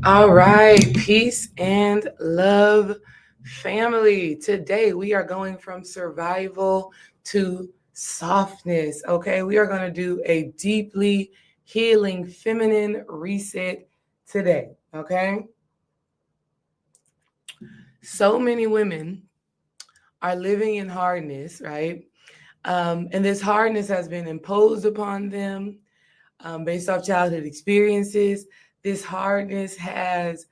All right, peace and love, family. Today we are going from survival to softness. Okay, we are going to do a deeply healing feminine reset today. Okay, so many women are living in hardness, right? And this hardness has been imposed upon them based off childhood experiences. This hardness has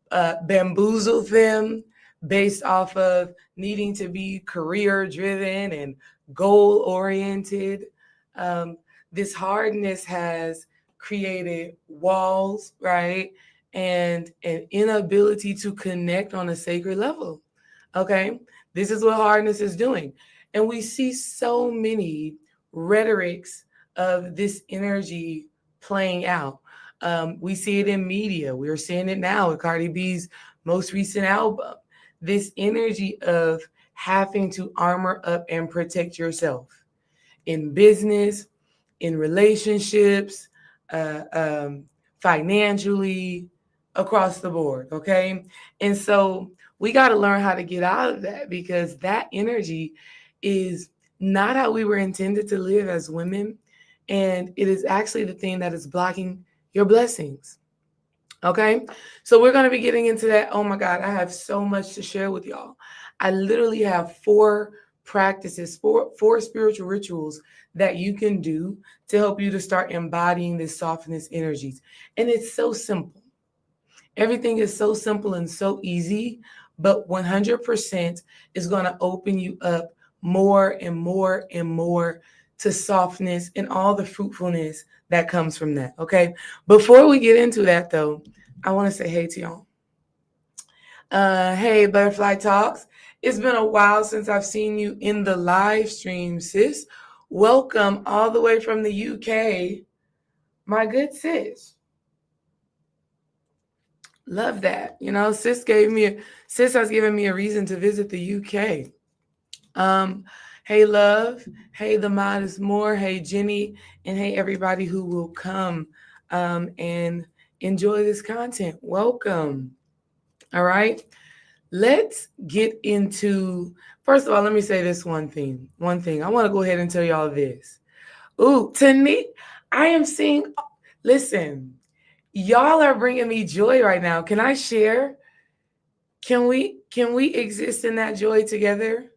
bamboozled them based off of needing to be career driven and goal oriented. Um, this hardness has created walls, right? And an inability to connect on a sacred level. Okay. This is what hardness is doing. And we see so many rhetorics of this energy playing out. We see it in media. We're seeing it now with Cardi B's most recent album. This energy of having to armor up and protect yourself in business, in relationships, uh, um, financially, across the board. Okay. And so we got to learn how to get out of that because that energy is not how we were intended to live as women. And it is actually the thing that is blocking your blessings. Okay. So we're going to be getting into that. Oh my God, I have so much to share with y'all. I literally have four practices, four spiritual rituals that you can do to help you to start embodying this softness energies. And it's so simple. Everything is so simple and so easy, but 100% is going to open you up more and more and more to softness and all the fruitfulness that comes from that. Okay. Before we get into that, though, I want to say hey to y'all. Hey, Butterfly Talks. It's been a while since I've seen you in the live stream, sis. Welcome all the way from the UK, my good sis. Love that. You know, sis has given me a reason to visit the UK. Hey love, hey the mod is more, hey Jenny, and hey everybody who will come and enjoy this content. Welcome. All right. Let's get into, first of all, let me say this one thing. I want to go ahead and tell y'all this. Ooh, Tani, I am seeing, listen, y'all are bringing me joy right now. Can I share? Can we exist in that joy together?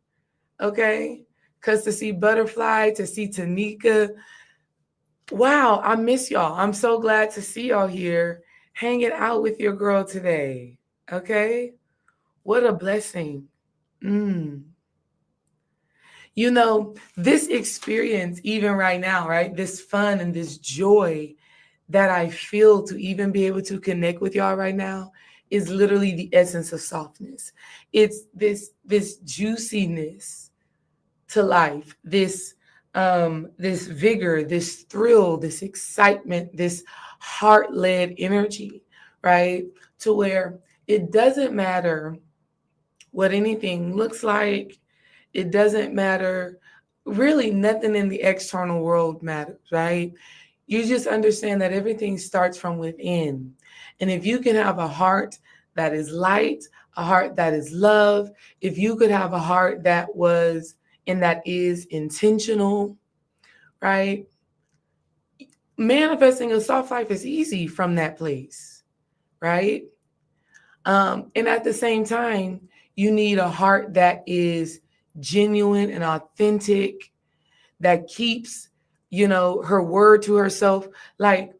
Okay. Because to see Butterfly, to see Tanika, wow, I miss y'all. I'm so glad to see y'all here hanging out with your girl today. Okay. What a blessing. You know, this experience, even right now, right? This fun and this joy that I feel to even be able to connect with y'all right now is literally the essence of softness. It's this juiciness to life, this vigor, this thrill, this excitement, this heart-led energy, right? To where it doesn't matter what anything looks like. It doesn't matter. Really, nothing in the external world matters, right? You just understand that everything starts from within. And if you can have a heart that is light, a heart that is love, if you could have a heart that was and that is intentional, right? Manifesting a soft life is easy from that place, right? And at the same time, you need a heart that is genuine and authentic, that keeps, her word to herself. Like,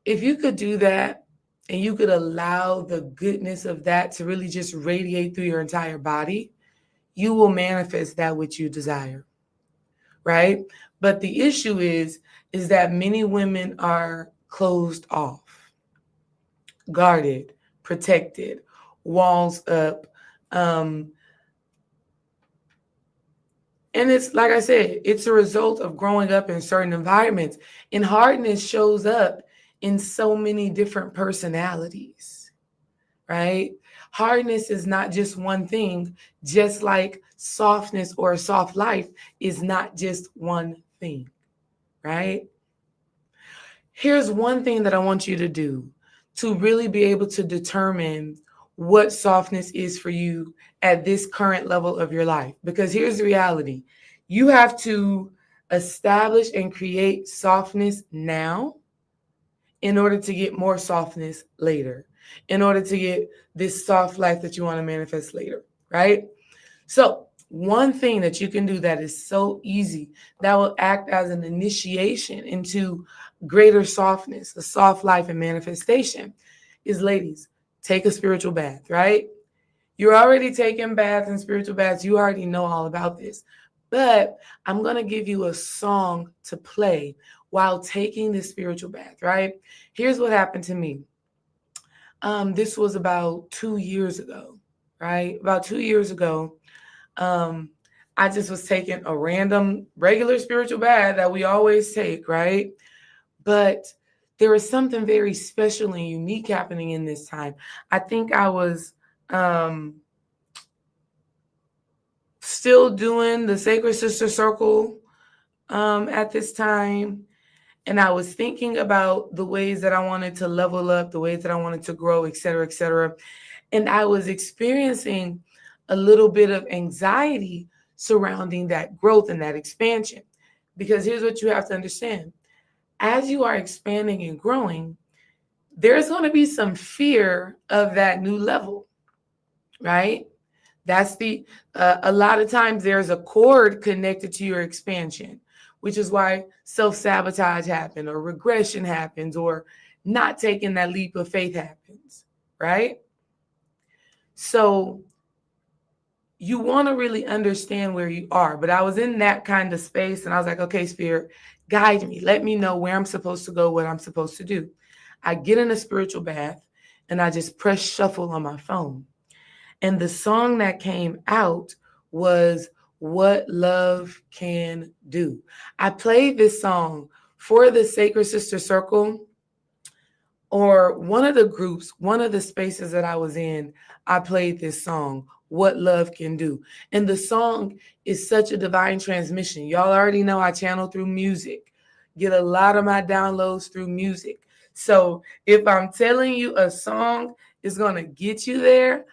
if you could do that and you could allow the goodness of that to really just radiate through your entire body, you will manifest that which you desire, right? But the issue is that many women are closed off, guarded, protected, walls up. And it's like I said, it's a result of growing up in certain environments. And hardness shows up in so many different personalities, right? Hardness is not just one thing, just like softness or a soft life is not just one thing, right? Here's one thing that I want you to do to really be able to determine what softness is for you at this current level of your life. Because here's the reality. You have to establish and create softness now in order to get more softness later, in order to get this soft life that you want to manifest later, right? So one thing that you can do that is so easy, that will act as an initiation into greater softness, a soft life and manifestation, is, ladies, take a spiritual bath, right? You're already taking baths and spiritual baths. You already know all about this. But I'm going to give you a song to play while taking this spiritual bath, right? Here's what happened to me. This was about 2 years ago, right? About 2 years ago, I just was taking a random regular spiritual bath that we always take, right? But there was something very special and unique happening in this time. I think I was still doing the Sacred Sister Circle at this time. And I was thinking about the ways that I wanted to level up, the ways that I wanted to grow, et cetera, et cetera. And I was experiencing a little bit of anxiety surrounding that growth and that expansion. Because here's what you have to understand. As you are expanding and growing, there's going to be some fear of that new level, right? That's a lot of times there's a cord connected to your expansion, which is why self-sabotage happens or regression happens or not taking that leap of faith happens, right? So you want to really understand where you are. But I was in that kind of space and I was like, okay, Spirit, guide me. Let me know where I'm supposed to go, what I'm supposed to do. I get in a spiritual bath and I just press shuffle on my phone. And the song that came out was What Love Can Do. I played this song for the Sacred Sister Circle, or one of the groups, one of the spaces that I was in. I played this song, What Love Can Do. And the song is such a divine transmission. Y'all already know I channel through music, get a lot of my downloads through music. So if I'm telling you a song is going to get you there,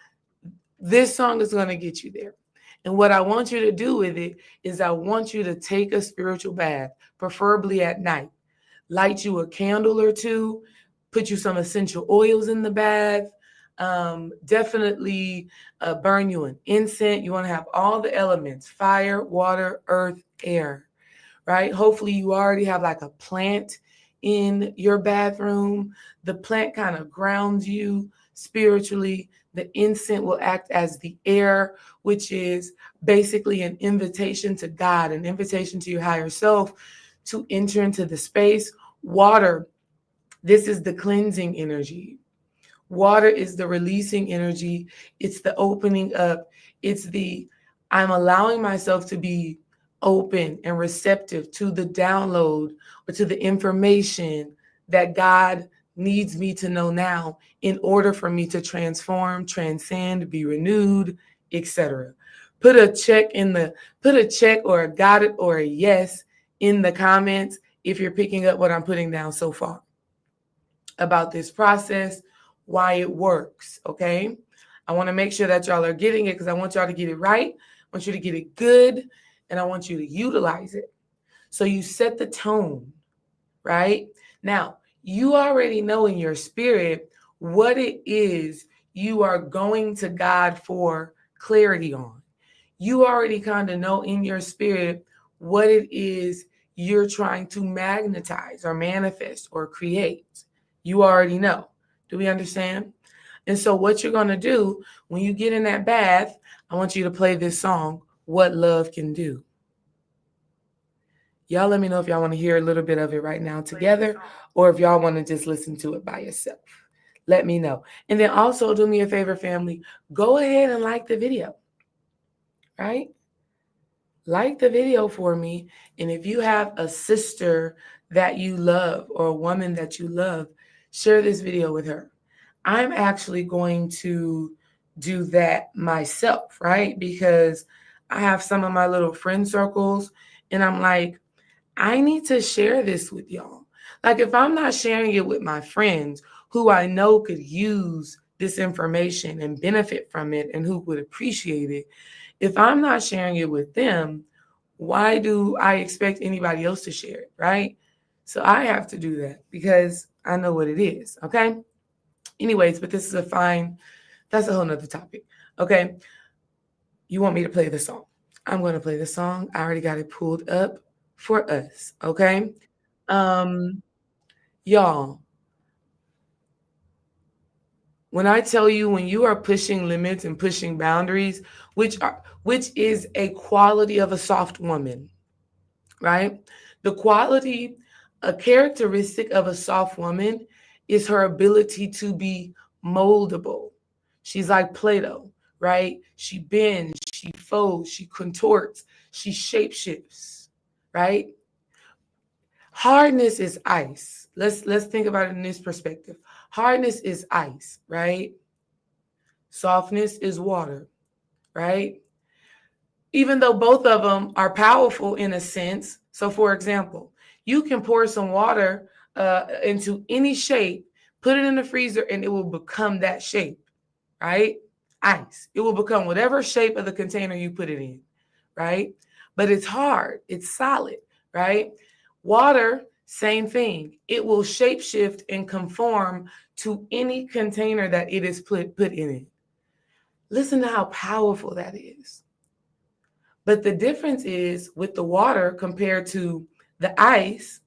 this song is going to get you there. And what I want you to do with it is I want you to take a spiritual bath, preferably at night. Light you a candle or two, put you some essential oils in the bath, definitely burn you an incense. You want to have all the elements, fire, water, earth, air, right? Hopefully you already have like a plant in your bathroom. The plant kind of grounds you spiritually. The incense will act as the air, which is basically an invitation to God, an invitation to your higher self to enter into the space. Water, this is the cleansing energy. Water is the releasing energy. It's the opening up. It's the, I'm allowing myself to be open and receptive to the download or to the information that God needs me to know now in order for me to transform, transcend, be renewed, etc. Put a check or a got it or a yes in the comments if you're picking up what I'm putting down so far about this process, why it works, okay? I want to make sure that y'all are getting it because I want y'all to get it right. I want you to get it good, and I want you to utilize it. So you set the tone, right? Now, you already know in your spirit what it is you are going to God for clarity on. You already kind of know in your spirit what it is you're trying to magnetize or manifest or create. You already know. Do we understand? And so what you're going to do when you get in that bath, I want you to play this song, What Love Can Do. Y'all let me know if y'all want to hear a little bit of it right now together, or if y'all want to just listen to it by yourself. Let me know. And then also do me a favor, family. Go ahead and like the video, right? Like the video for me. And if you have a sister that you love or a woman that you love, share this video with her. I'm actually going to do that myself, right? Because I have some of my little friend circles, and I'm like, I need to share this with y'all. Like, if I'm not sharing it with my friends who I know could use this information and benefit from it and who would appreciate it, if I'm not sharing it with them, why do I expect anybody else to share it, right? So I have to do that because I know what it is, okay? Anyways, but this is that's a whole nother topic, okay? You want me to play the song? I'm going to play the song. I already got it pulled up for us, okay? Um, y'all, when I tell you, when you are pushing limits and pushing boundaries, which is a quality of a soft woman, right? The quality, a characteristic of a soft woman is her ability to be moldable. She's like Play-Doh, right? She bends, she folds, she contorts, she shapeshifts, right? Hardness is ice. Let's think about it in this perspective. Hardness is ice, right? Softness is water, right? Even though both of them are powerful in a sense. So, for example, you can pour some water into any shape, put it in the freezer, and it will become that shape, right? Ice. It will become whatever shape of the container you put it in, right? But it's hard, it's solid, right? Water, same thing. It will shapeshift and conform to any container that it is put in it. Listen to how powerful that is. But the difference is with the water compared to the ice,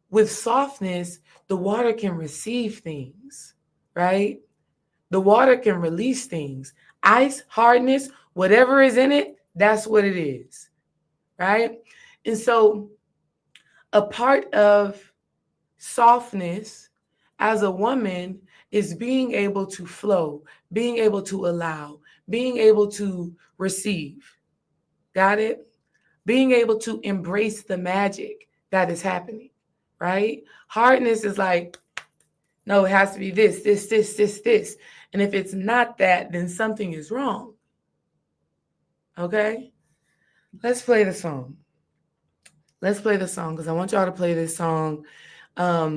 with softness, the water can receive things, right? The water can release things. Ice, hardness, whatever is in it, that's what it is, right? And so a part of softness as a woman is being able to flow, being able to allow, being able to receive. Got it? Being able to embrace the magic that is happening, right? Hardness is like, no, it has to be this, this, this, this, this. And if it's not that, then something is wrong. Okay? Let's play the song. Let's play the song because I want y'all to play this song. I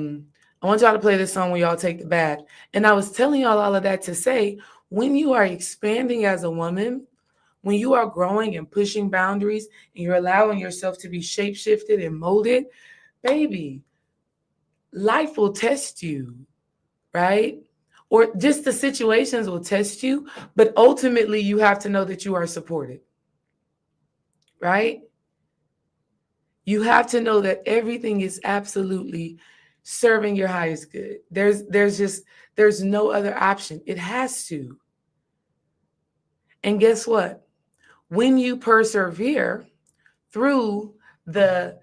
want y'all to play this song when y'all take the bath. And I was telling y'all all of that to say, when you are expanding as a woman, when you are growing and pushing boundaries and you're allowing yourself to be shapeshifted and molded, baby, life will test you, right? Or just the situations will test you, but ultimately you have to know that you are supported, right? You have to know that everything is absolutely serving your highest good. There's no other option. It has to. And guess what? When you persevere through the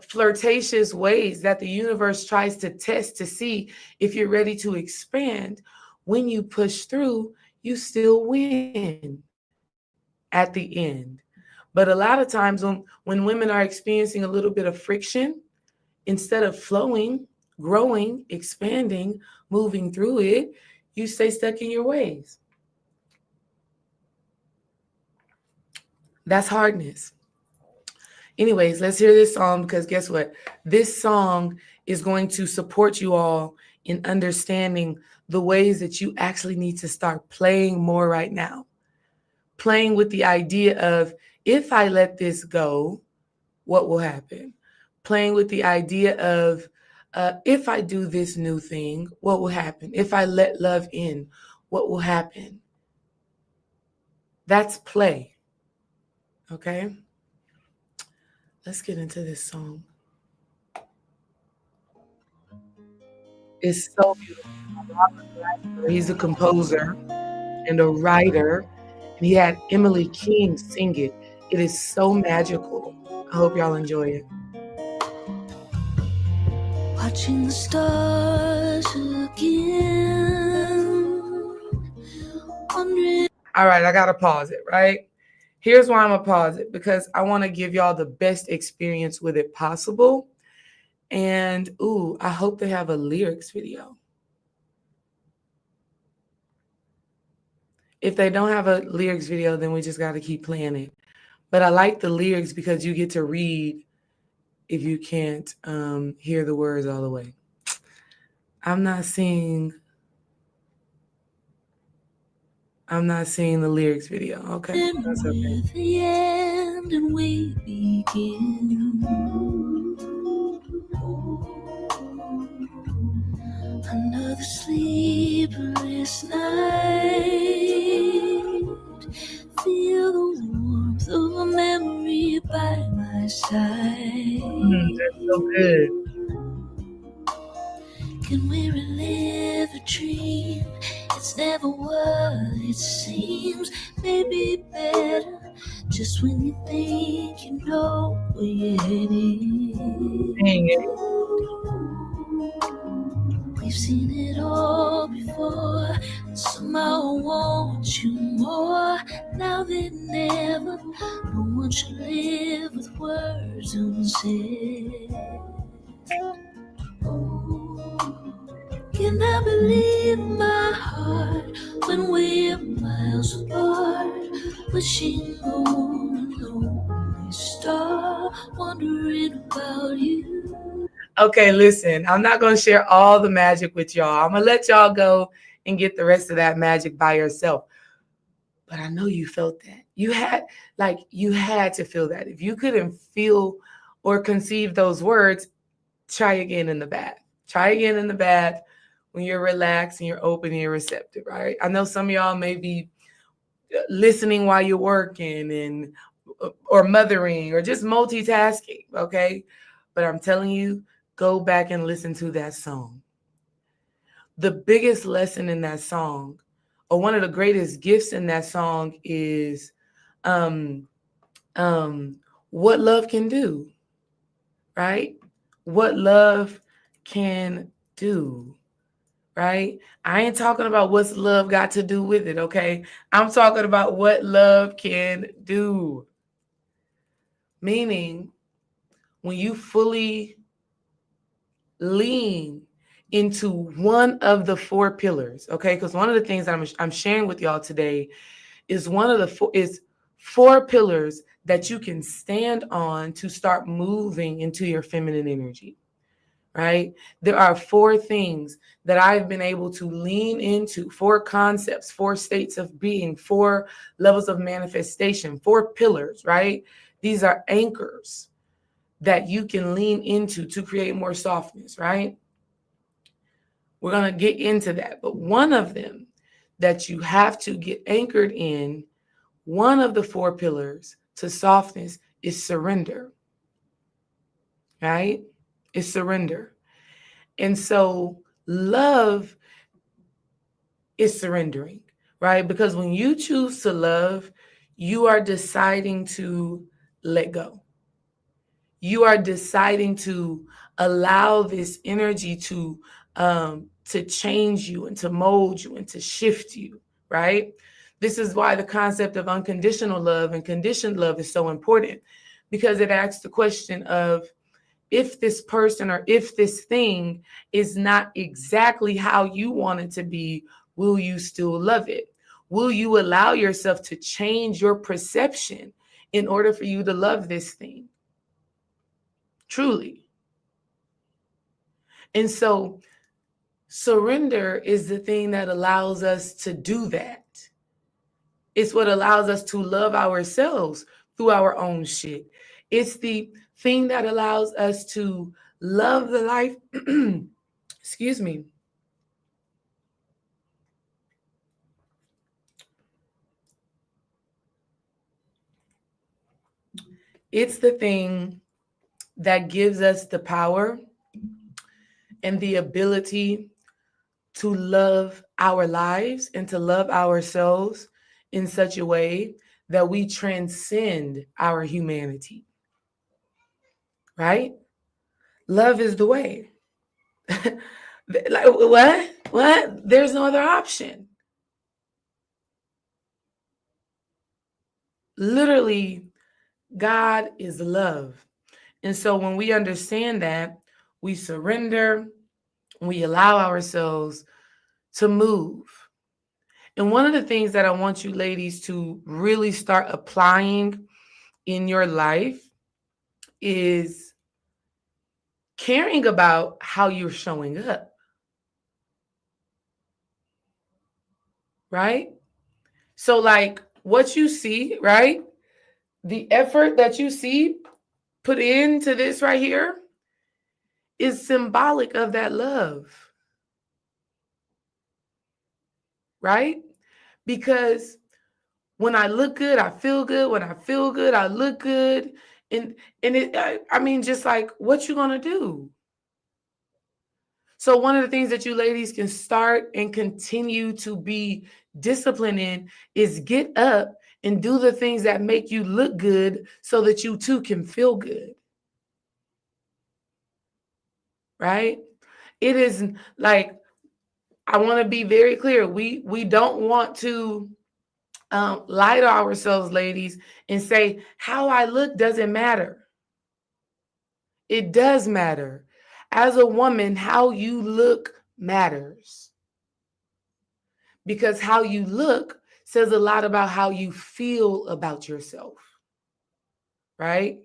flirtatious ways that the universe tries to test to see if you're ready to expand, when you push through, you still win at the end. But a lot of times when women are experiencing a little bit of friction, instead of flowing, growing, expanding, moving through it, you stay stuck in your ways. That's hardness. Anyways, let's hear this song because guess what? This song is going to support you all in understanding the ways that you actually need to start playing more right now. Playing with the idea of, if I let this go, what will happen? Playing with the idea of, if I do this new thing, what will happen? If I let love in, what will happen? That's play. Okay? Let's get into this song. It's so beautiful. He's a composer and a writer, and he had Emily King sing it. It is so magical. I hope y'all enjoy it. watching the stars again, wondering. All right, I gotta pause it, right? Here's why I'm gonna pause it, because I want to give y'all the best experience with it possible. And ooh, I hope they have a lyrics video. If they don't have a lyrics video, then we just got to keep playing it. But I like the lyrics because you get to read if you can't hear the words all the way. I'm not seeing the lyrics video. Okay, that's okay. With the end and we begin. Another sleepless night. Feel the warmth of a memory by my side. That's so good. Can we relive a dream? It's never what it seems. Maybe better just when you think you know where you're headed. Dang it. We've seen it all before, and somehow I want you more now than ever. No one should live with words unsaid. Can I believe my heart when we're miles apart, wishing on a lonely star, wondering about you. Okay, listen, I'm not going to share all the magic with y'all. I'm going to let y'all go and get the rest of that magic by yourself. But I know you felt that. You had to feel that. If you couldn't feel or conceive those words, try again in the bath. Try again in the bath when you're relaxed and you're open and you're receptive, right? I know some of y'all may be listening while you're working and or mothering or just multitasking, okay? But I'm telling you, go back and listen to that song. The biggest lesson in that song, or one of the greatest gifts in that song, is what love can do, right? What love can do, right? I ain't talking about what's love got to do with it, okay? I'm talking about what love can do. Meaning, when you fully lean into one of the four pillars, okay? Because one of the things I'm sharing with y'all today is four pillars that you can stand on to start moving into your feminine energy, right? There are four things that I've been able to lean into, four concepts, four states of being, four levels of manifestation, four pillars, right? These are anchors that you can lean into to create more softness, right? We're going to get into that. But one of them that you have to get anchored in, one of the four pillars to softness, is surrender, right? It's surrender. And so love is surrendering, right? Because when you choose to love, you are deciding to let go. You are deciding to allow this energy to change you and to mold you and to shift you, right? This is why the concept of unconditional love and conditioned love is so important, because it asks the question of, if this person or if this thing is not exactly how you want it to be, will you still love it? Will you allow yourself to change your perception in order for you to love this thing? Truly. And so surrender is the thing that allows us to do that. It's what allows us to love ourselves through our own shit. It's the thing that allows us to love the life, excuse me. It's the thing that gives us the power and the ability to love our lives and to love ourselves in such a way that we transcend our humanity, right? Love is the way. Like, what? What? There's no other option. Literally, God is love. And so when we understand that, we surrender, we allow ourselves to move. And one of the things that I want you ladies to really start applying in your life is caring about how you're showing up, right? So, like what you see, right? The effort that you see put into this right here is symbolic of that love, right? Because when I look good, I feel good. When I feel good, I look good. And I mean, just like what you gonna do? So one of the things that you ladies can start and continue to be disciplined in is get up and do the things that make you look good so that you too can feel good. Right? It is like, I want to be very clear. We don't want to lie to ourselves, ladies, and say how I look doesn't matter. It does matter. As a woman, how you look matters, because how you look says a lot about how you feel about yourself, right?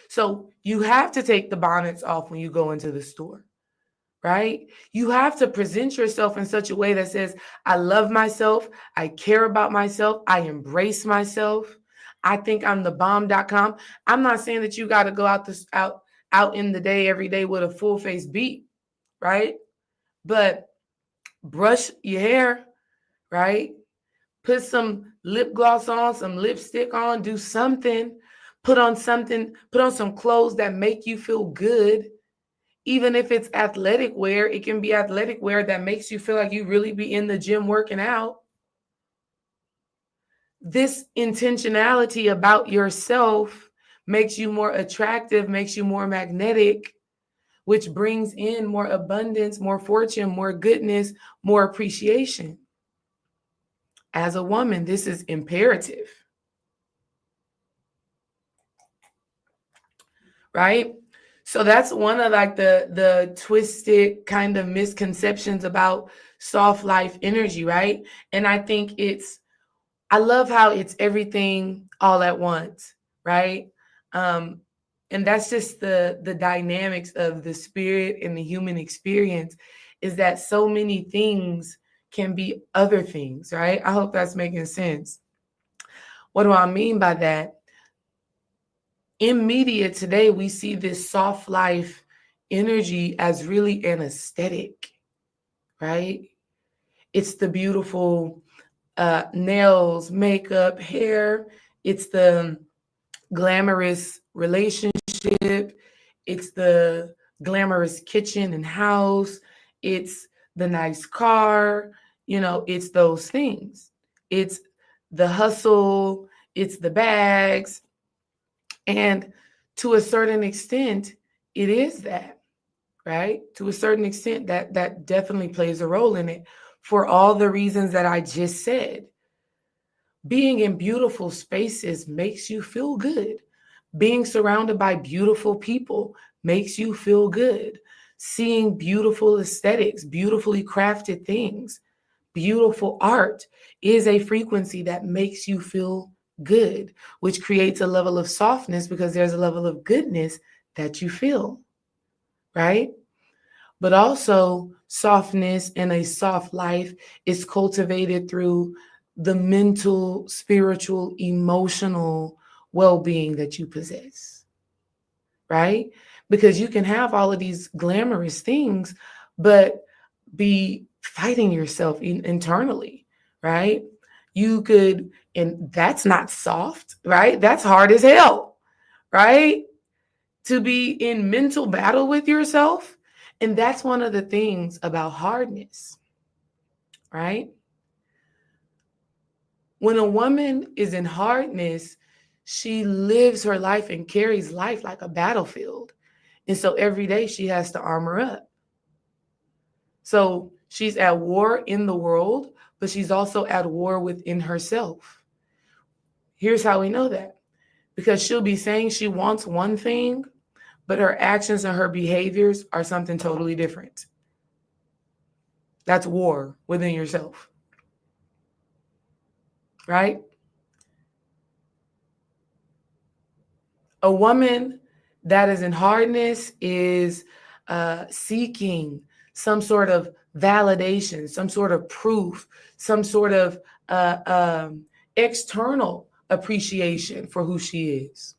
So you have to take the bonnets off when you go into the store, right? You have to present yourself in such a way that says, I love myself, I care about myself, I embrace myself, I think I'm the bomb.com. I'm not saying that you got to go out in the day every day with a full face beat, right? But brush your hair, right? Put some lip gloss on, some lipstick on, do something, put on some clothes that make you feel good. Even if it's athletic wear, it can be athletic wear that makes you feel like you really be in the gym working out. This intentionality about yourself makes you more attractive, makes you more magnetic, which brings in more abundance, more fortune, more goodness, more appreciation. As a woman, this is imperative, right? So that's one of like the twisted kind of misconceptions about soft life energy, right? And I think I love how it's everything all at once, right? Um, and that's just the dynamics of the spirit and the human experience, is that so many things can be other things, right? I hope that's making sense. What do I mean by that? In media today, we see this soft life energy as really an aesthetic, right? It's the beautiful nails, makeup, hair. It's the glamorous relationship. It's the glamorous kitchen and house. It's the nice car. It's those things. It's the hustle. It's the bags. And to a certain extent, it is that, right? To a certain extent, that definitely plays a role in it for all the reasons that I just said. Being in beautiful spaces makes you feel good. Being surrounded by beautiful people makes you feel good. Seeing beautiful aesthetics, beautifully crafted things, beautiful art is a frequency that makes you feel good, which creates a level of softness because there's a level of goodness that you feel, right? But also, softness and a soft life is cultivated through the mental, spiritual, emotional well being that you possess, right? Because you can have all of these glamorous things, but be fighting yourself internally, right? You could, and that's not soft, right? That's hard as hell, right? To be in mental battle with yourself. And that's one of the things about hardness, right? When a woman is in hardness, she lives her life and carries life like a battlefield. And so every day she has to armor up. So she's at war in the world, but she's also at war within herself. Here's how we know that. Because she'll be saying she wants one thing, but her actions and her behaviors are something totally different. That's war within yourself. Right? A woman that is in hardness is seeking some sort of validation, some sort of proof, some sort of uh, um, external appreciation for who she is.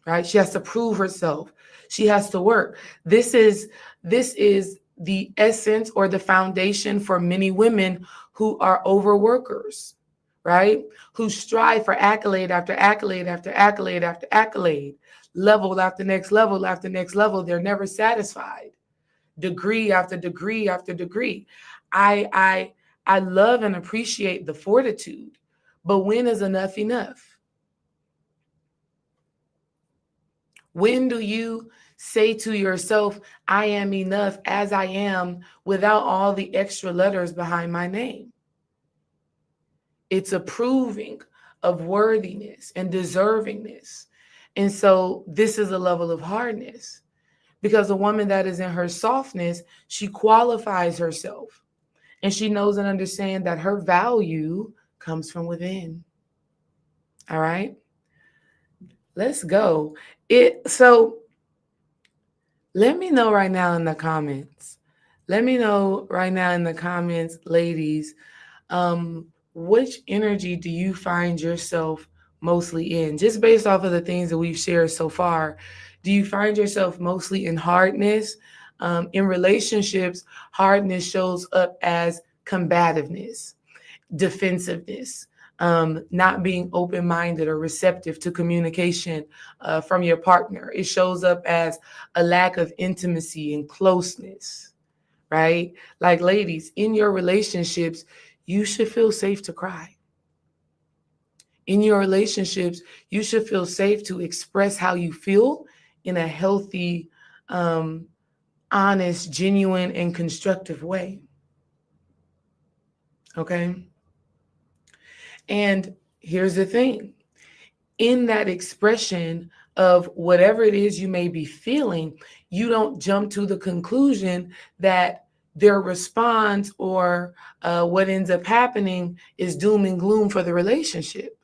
Right? She has to prove herself. She has to work. This is the essence or the foundation for many women who are overworkers, right? Who strive for accolade after accolade after accolade after accolade, level after next level after next level. They're never satisfied. Degree after degree after degree. I love and appreciate the fortitude, but when is enough enough? When do you say to yourself, I am enough as I am without all the extra letters behind my name? It's a proving of worthiness and deservingness. And so this is a level of hardness because a woman that is in her softness, she qualifies herself and she knows and understands that her value comes from within. All right, let's go. So let me know right now in the comments. Let me know right now in the comments, ladies, which energy do you find yourself mostly in? Just based off of the things that we've shared so far, do you find yourself mostly in hardness? In relationships, hardness shows up as combativeness, defensiveness, not being open minded or receptive to communication from your partner. It shows up as a lack of intimacy and closeness, right? Like, ladies, in your relationships, you should feel safe to cry. In your relationships, you should feel safe to express how you feel in a healthy, honest, genuine, and constructive way. Okay. And here's the thing, in that expression of whatever it is you may be feeling, you don't jump to the conclusion that their response or what ends up happening is doom and gloom for the relationship.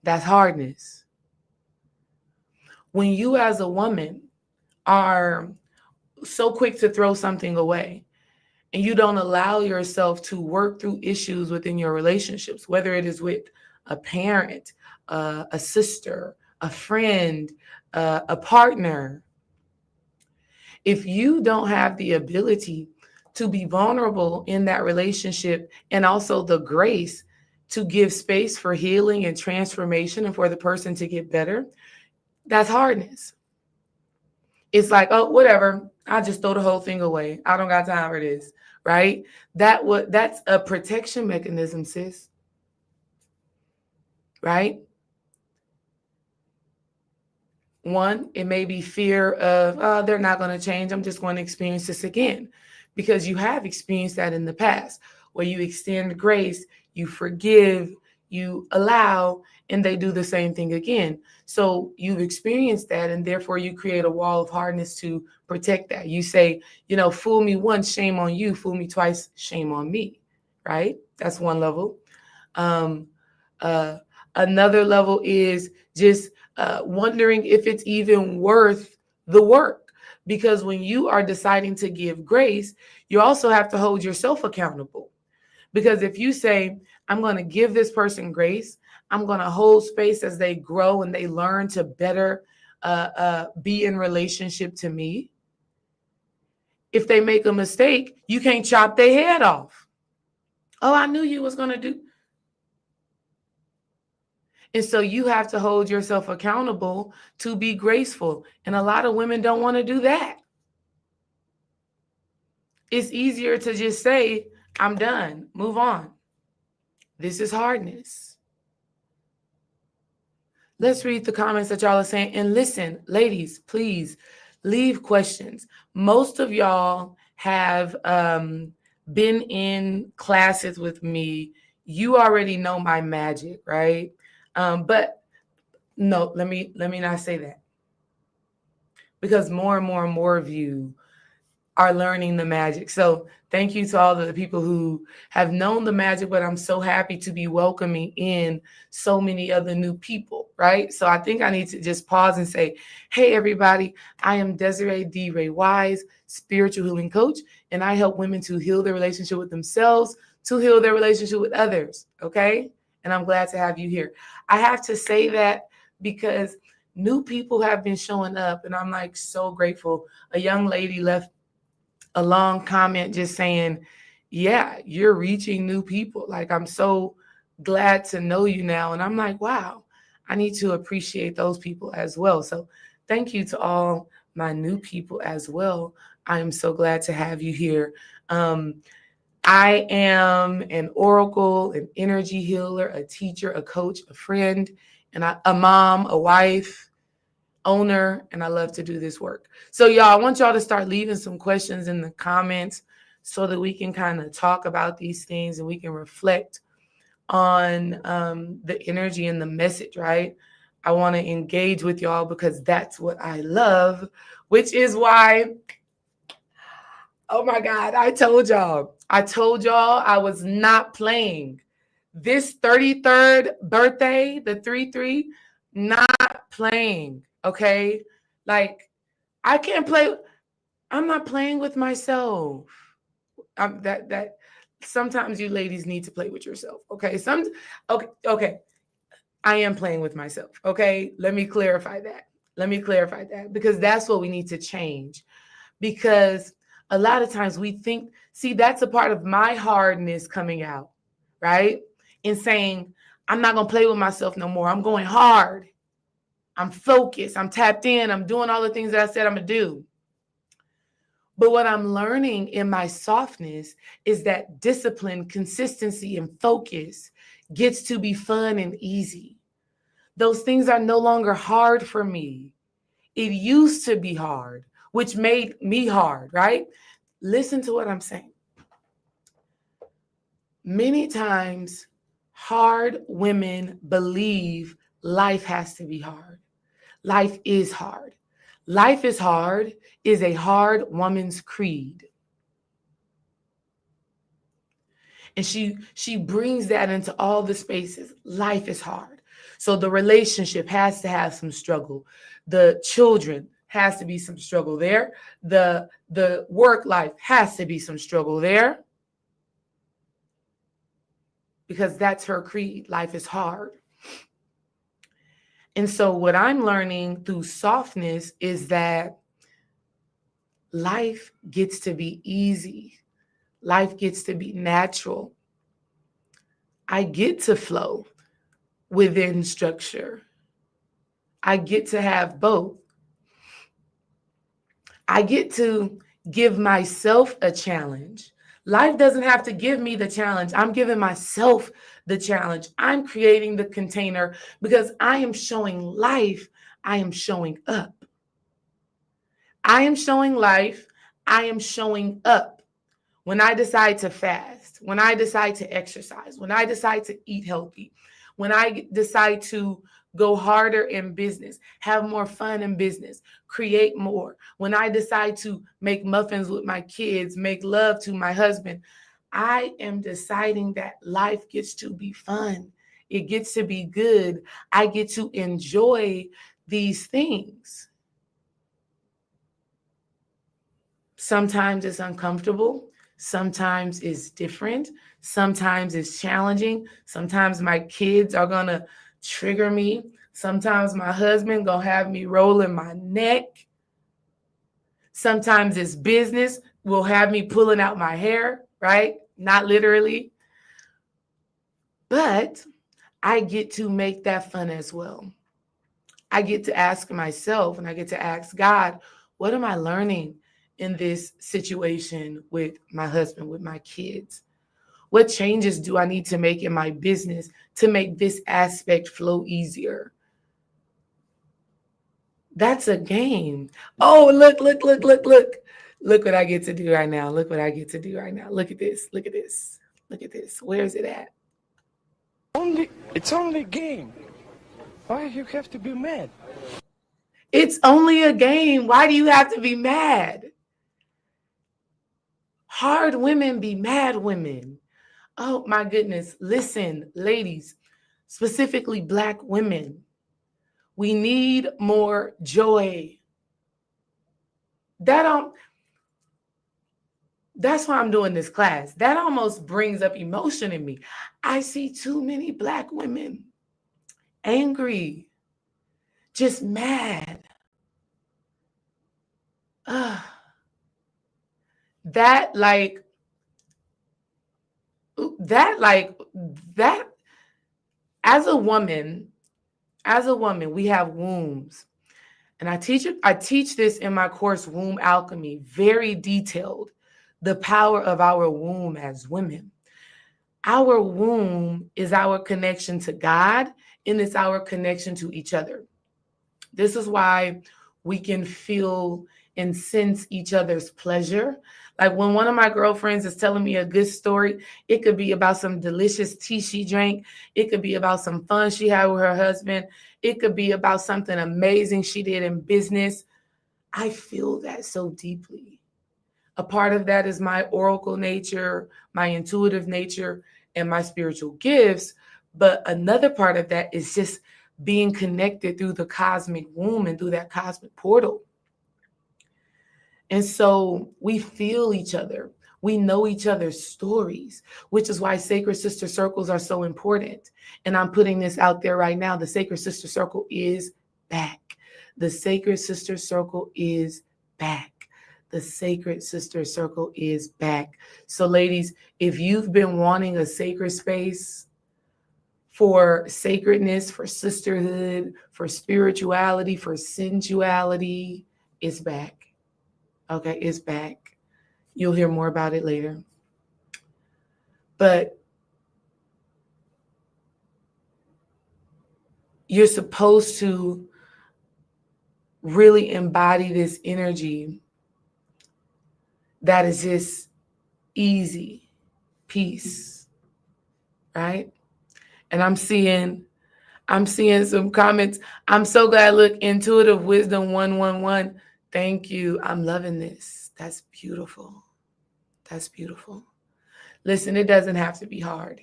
That's hardness. When you as a woman are so quick to throw something away and you don't allow yourself to work through issues within your relationships, whether it is with a parent, a sister, a friend, a partner, if you don't have the ability to be vulnerable in that relationship and also the grace to give space for healing and transformation and for the person to get better, that's hardness. It's like, oh, whatever, I'll just throw the whole thing away. I don't got time for this, right? That's a protection mechanism, sis. Right? One, it may be fear of, oh, they're not going to change. I'm just going to experience this again. Because you have experienced that in the past, where you extend grace, you forgive, you allow, and they do the same thing again. So you've experienced that, and therefore you create a wall of hardness to protect that. You say, fool me once, shame on you. Fool me twice, shame on me. Right? That's one level. Another level is just wondering if it's even worth the work. Because when you are deciding to give grace, you also have to hold yourself accountable. Because if you say, I'm going to give this person grace, I'm going to hold space as they grow and they learn to better be in relationship to me. If they make a mistake, you can't chop their head off. Oh, I knew you was going to do. And so you have to hold yourself accountable to be graceful. And a lot of women don't want to do that. It's easier to just say, I'm done, move on. This is hardness. Let's read the comments that y'all are saying. And listen, ladies, please leave questions. Most of y'all have been in classes with me, you already know my magic, right? But no, let me not say that, because more and more of you are learning the magic. So thank you to all of the people who have known the magic, but I'm so happy to be welcoming in so many other new people, right? So I think I need to just pause and say, hey, everybody, I am Desiree D. Ray Wise, spiritual healing coach, and I help women to heal their relationship with themselves, to heal their relationship with others, okay? And I'm glad to have you here. I have to say that because new people have been showing up, and I'm like so grateful. A young lady left a long comment just saying, yeah, you're reaching new people. Like, I'm so glad to know you now. And I'm like, wow, I need to appreciate those people as well. So thank you to all my new people as well. I am so glad to have you here. I am an oracle, an energy healer, a teacher, a coach, a friend, and a mom, a wife, owner, and I love to do this work. So y'all, I want y'all to start leaving some questions in the comments so that we can kind of talk about these things and we can reflect on the energy and the message, right? I want to engage with y'all because that's what I love, which is why, oh my God, I told y'all I was not playing. This 33rd birthday, the 3-3, not playing. Okay. Like, I can't play. I'm not playing with myself. That sometimes you ladies need to play with yourself. Okay. Okay. I am playing with myself. Okay. Let me clarify that because that's what we need to change. Because a lot of times we think, see, that's a part of my hardness coming out, right? In saying, I'm not going to play with myself no more. I'm going hard. I'm focused. I'm tapped in. I'm doing all the things that I said I'm going to do. But what I'm learning in my softness is that discipline, consistency, and focus gets to be fun and easy. Those things are no longer hard for me. It used to be hard, which made me hard, right? Listen to what I'm saying. Many times, hard women believe life has to be hard. Life is hard. Life is hard is a hard woman's creed. And she brings that into all the spaces. Life is hard. So the relationship has to have some struggle. The children has to be some struggle there. The work life has to be some struggle there. Because that's her creed. Life is hard. And so what I'm learning through softness is that life gets to be easy. Life gets to be natural. I get to flow within structure. I get to have both. I get to give myself a challenge. Life doesn't have to give me the challenge. I'm giving myself the challenge. I'm creating the container because I am showing life. I am showing up. I am showing life. I am showing up. When I decide to fast, when I decide to exercise, when I decide to eat healthy, when I decide to go harder in business, have more fun in business, create more, when I decide to make muffins with my kids, make love to my husband, I am deciding that life gets to be fun. It gets to be good. I get to enjoy these things. Sometimes it's uncomfortable. Sometimes it's different. Sometimes it's challenging. Sometimes my kids are going to trigger me. Sometimes my husband going to have me rolling my neck. Sometimes it's business will have me pulling out my hair, right? Not literally. But I get to make that fun as well. I get to ask myself and I get to ask God, what am I learning in this situation with my husband, with my kids? What changes do I need to make in my business to make this aspect flow easier? That's a game. Oh, look. Look what I get to do right now. Look what I get to do right now. Look at this. Look at this. Look at this. Where is it at? It's only a game. Why you have to be mad? It's only a game. Why do you have to be mad? Hard women be mad women. Oh my goodness. Listen, ladies, specifically Black women, we need more joy. That's why I'm doing this class. That almost brings up emotion in me. I see too many Black women angry, just mad. That as a woman, we have wombs. And I teach this in my course, Womb Alchemy, very detailed, the power of our womb as women. Our womb is our connection to God, and it's our connection to each other. This is why we can feel and sense each other's pleasure. Like when one of my girlfriends is telling me a good story, it could be about some delicious tea she drank. It could be about some fun she had with her husband. It could be about something amazing she did in business. I feel that so deeply. A part of that is my oracle nature, my intuitive nature, and my spiritual gifts. But another part of that is just being connected through the cosmic womb and through that cosmic portal. And so we feel each other. We know each other's stories, which is why Sacred Sister Circles are so important. And I'm putting this out there right now. The Sacred Sister Circle is back. The Sacred Sister Circle is back. The Sacred Sister Circle is back. So ladies, if you've been wanting a sacred space for sacredness, for sisterhood, for spirituality, for sensuality, it's back. Okay, it's back. You'll hear more about it later. But you're supposed to really embody this energy that is just easy, peace, right? And I'm seeing some comments. I'm so glad. Look, Intuitive Wisdom 111. Thank you. I'm loving this. That's beautiful. That's beautiful. Listen, it doesn't have to be hard.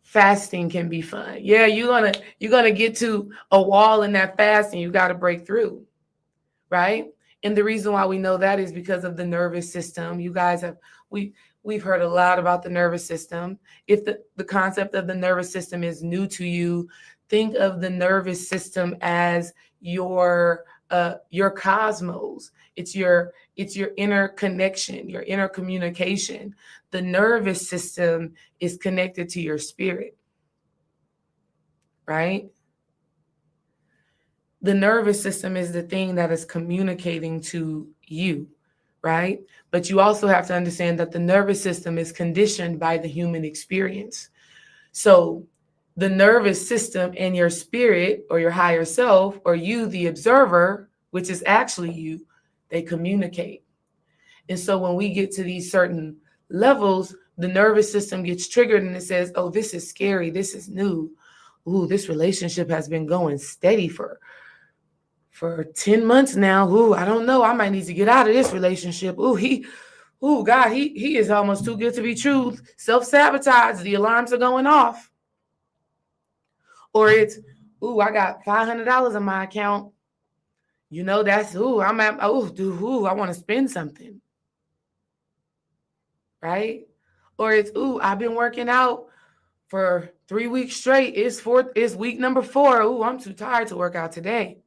Fasting can be fun. Yeah, you're gonna get to a wall in that fast and you got to break through, right? And the reason why we know that is because of the nervous system. You guys we've heard a lot about the nervous system. If the concept of the nervous system is new to you, think of the nervous system as your cosmos. It's your inner connection, your inner communication. The nervous system is connected to your spirit, right? The nervous system is the thing that is communicating to you, right? But you also have to understand that the nervous system is conditioned by the human experience. So the nervous system and your spirit or your higher self or you, the observer, which is actually you, they communicate. And so when we get to these certain levels, the nervous system gets triggered and it says, oh, this is scary. This is new. Ooh, this relationship has been going steady for 10 months now. Ooh, I don't know. I might need to get out of this relationship. God, he is almost too good to be true. Self-sabotage. The alarms are going off. Or it's, I got $500 in my account. You know, that's, I want to spend something. Right? Or it's, I've been working out for 3 weeks straight. It's week number 4. I'm too tired to work out today.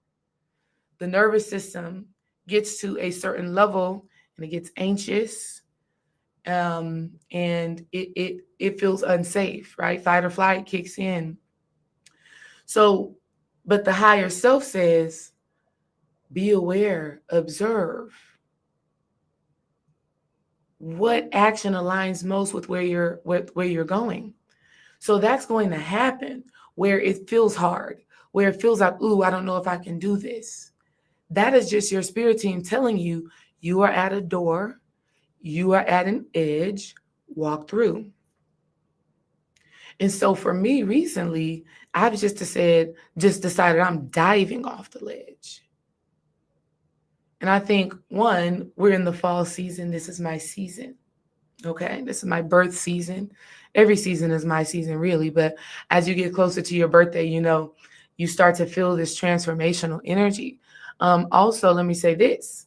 The nervous system gets to a certain level and it gets anxious, and it feels unsafe, right? Fight or flight kicks in. So, but the higher self says, be aware, observe. What action aligns most with where you're going? So that's going to happen where it feels hard, where it feels like, I don't know if I can do this. That is just your spirit team telling you, You are at a door. You are at an edge. Walk through. And so for me recently, I've just decided I'm diving off the ledge. And I think, one, we're in the fall season. This is my season. Okay. This is my birth season. Every season is my season, really. But as you get closer to your birthday, you start to feel this transformational energy. Also, let me say this.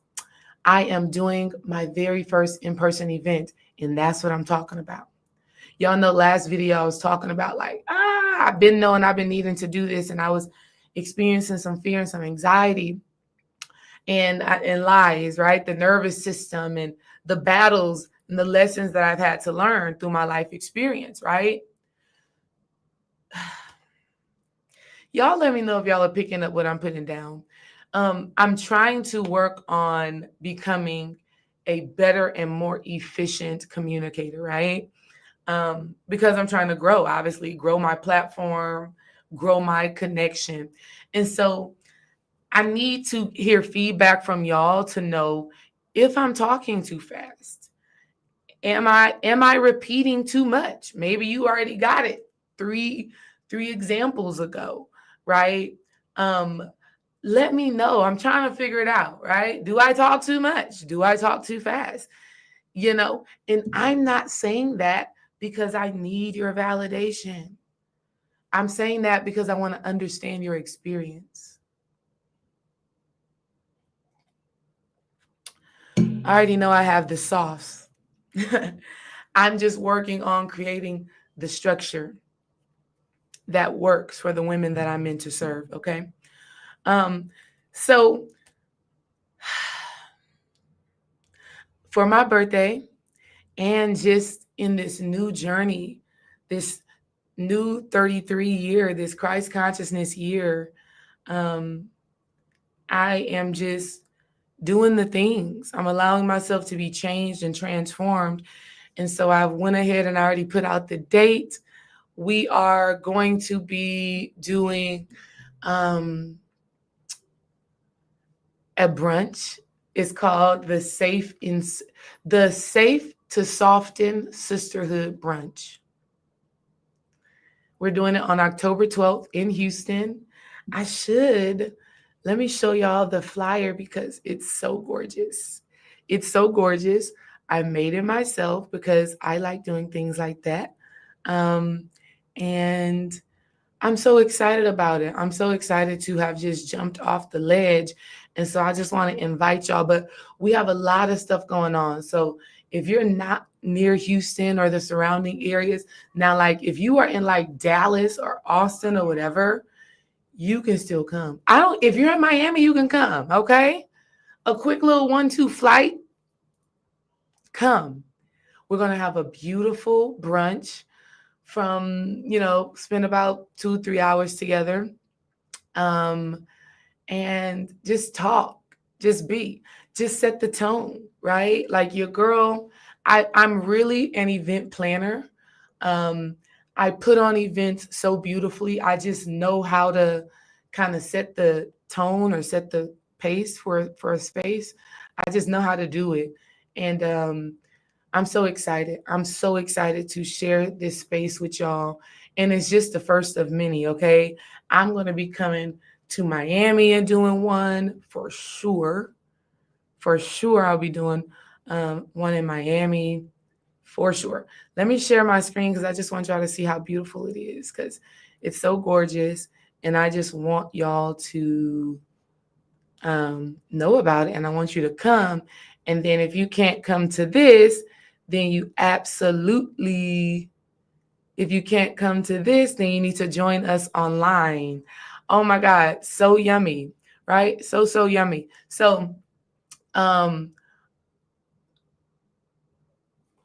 I am doing my very first in-person event, and that's what I'm talking about. Y'all know last video I was talking about I've been needing to do this, and I was experiencing some fear and some anxiety and lies, right? The nervous system and the battles and the lessons that I've had to learn through my life experience, right? Y'all let me know if y'all are picking up what I'm putting down. I'm trying to work on becoming a better and more efficient communicator, right? Because I'm trying to grow, obviously, grow my platform, grow my connection. And so I need to hear feedback from y'all to know if I'm talking too fast. Am I repeating too much? Maybe you already got it three examples ago, right? Let me know. I'm trying to figure it out, right? Do I talk too much? Do I talk too fast? And I'm not saying that because I need your validation. I'm saying that because I want to understand your experience. I already know I have the sauce. I'm just working on creating the structure that works for the women that I'm meant to serve, okay? So for my birthday and just in this new journey, this new 33 year, this Christ consciousness year, I am just doing the things. I'm allowing myself to be changed and transformed. And so I went ahead and I already put out the date. We are going to be doing a brunch. It's called the Safe to Soften Sisterhood Brunch. We're doing it on October 12th in Houston. Let me show y'all the flyer because it's so gorgeous. It's so gorgeous. I made it myself because I like doing things like that. And I'm so excited about it. I'm so excited to have just jumped off the ledge. And so I just want to invite y'all, but we have a lot of stuff going on. So if you're not near Houston or the surrounding areas, now, if you are in Dallas or Austin or whatever, you can still come. If you're in Miami, you can come. Okay. A quick little 1-2 flight. Come. We're going to have a beautiful brunch from, spend about 2-3 hours together. And just talk, just set the tone, right? Your girl, I'm really an event planner. I put on events so beautifully. I just know how to kind of set the tone or set the pace for a space. I just know how to do it. And I'm so excited. I'm so excited to share this space with y'all. And it's just the first of many, okay? I'm going to be coming to Miami and doing one for sure. For sure, I'll be doing one in Miami for sure. Let me share my screen because I just want y'all to see how beautiful it is because it's so gorgeous. And I just want y'all to know about it. And I want you to come. And then if you can't come to this, then you if you can't come to this, then you need to join us online. Oh my God, so yummy, right? So yummy. So on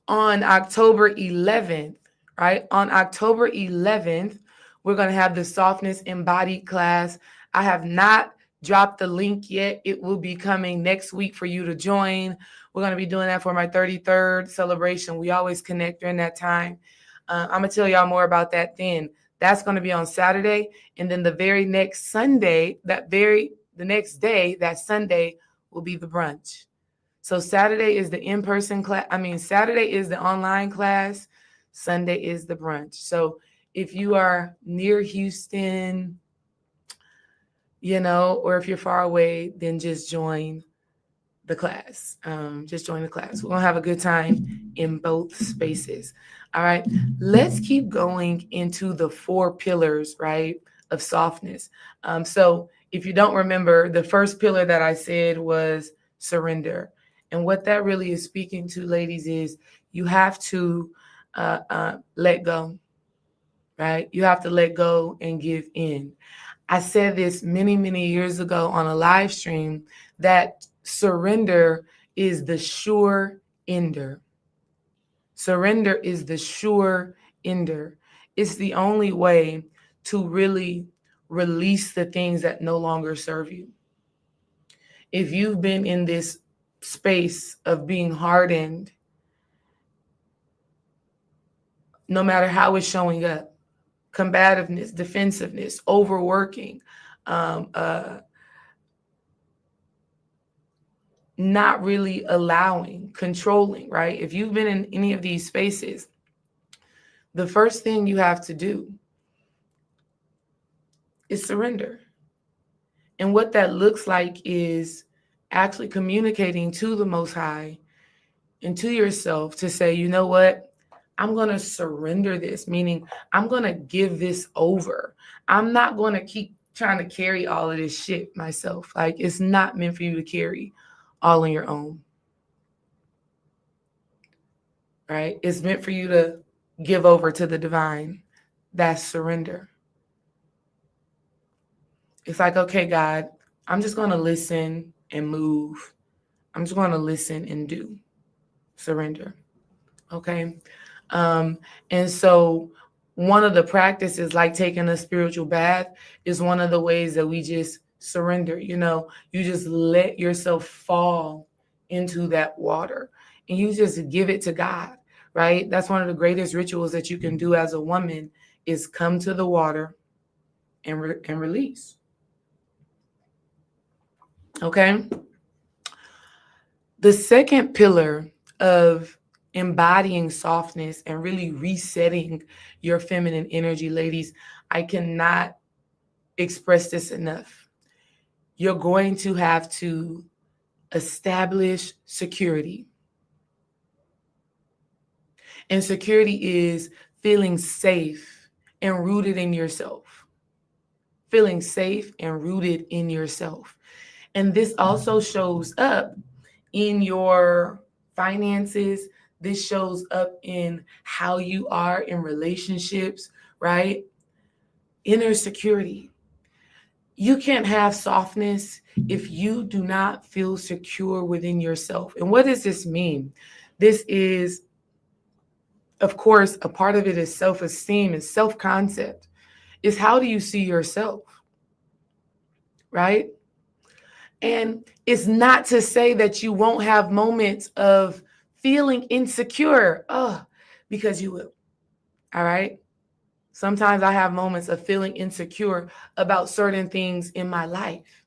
October 11th, right? On October 11th, we're going to have the Softness Embodied class. I have not dropped the link yet. It will be coming next week for you to join. We're going to be doing that for my 33rd celebration. We always connect during that time. I'm going to tell y'all more about that then. That's going to be on Saturday. And then the very next Sunday, the next day, that Sunday will be the brunch. So Saturday is the in-person class. Saturday is the online class. Sunday is the brunch. So if you are near Houston, or if you're far away, then just join the class. Just join the class. We're going to have a good time in both spaces. All right. Let's keep going into the 4 pillars, right, of softness. So if you don't remember, the first pillar that I said was surrender. And what that really is speaking to, ladies, is you have to let go, right? You have to let go and give in. I said this many, many years ago on a live stream that surrender is the sure ender. Surrender is the sure ender. It's the only way to really release the things that no longer serve you. If you've been in this space of being hardened, no matter how it's showing up, combativeness, defensiveness, overworking, not really allowing, controlling, right? If you've been in any of these spaces, the first thing you have to do is surrender. And what that looks like is actually communicating to the Most High and to yourself to say, you know what? I'm going to surrender this, meaning I'm going to give this over. I'm not going to keep trying to carry all of this shit myself. Like, it's not meant for you to carry all on your own. Right? It's meant for you to give over to the divine. That's surrender. It's like, okay, God, I'm just going to listen and move. I'm just going to listen and do. Surrender. Okay. And so one of the practices, like taking a spiritual bath, is one of the ways that we just surrender. You just let yourself fall into that water and you just give it to God, right? That's one of the greatest rituals that you can do as a woman, is come to the water and release. Okay. The second pillar of embodying softness and really resetting your feminine energy, ladies, I cannot express this enough. You're going to have to establish security. And security is feeling safe and rooted in yourself. Feeling safe and rooted in yourself. And this also shows up in your finances. This shows up in how you are in relationships, right? Inner security. You can't have softness if you do not feel secure within yourself. And what does this mean? This is, of course, a part of it is self-esteem and self-concept. Is how do you see yourself, right? And it's not to say that you won't have moments of feeling insecure, because you will. All right. Sometimes I have moments of feeling insecure about certain things in my life.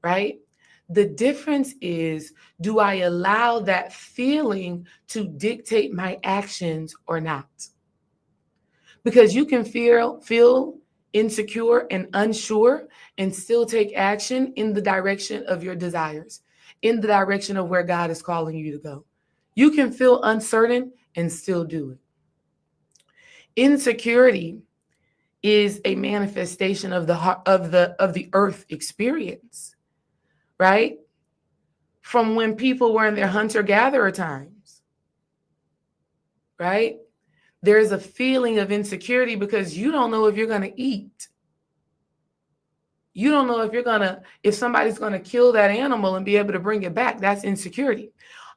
Right. The difference is, do I allow that feeling to dictate my actions or not? Because you can feel insecure and unsure and still take action in the direction of your desires, in the direction of where God is calling you to go. You can feel uncertain and still do it. Insecurity is a manifestation of the earth experience, right? From when people were in their hunter-gatherer times, right? There's a feeling of insecurity because you don't know if you're going to eat. You don't know if somebody's going to kill that animal and be able to bring it back. That's insecurity.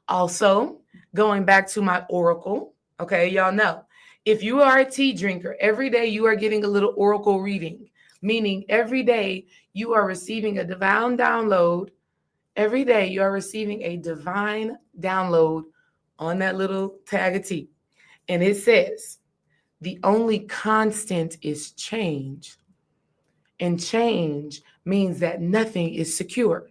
Also, going back to my oracle, okay, y'all know, if you are a tea drinker, every day you are getting a little oracle reading, meaning every day you are receiving a divine download. Every day you are receiving a divine download on that little tag of tea. And it says, the only constant is change. And change means that nothing is secure.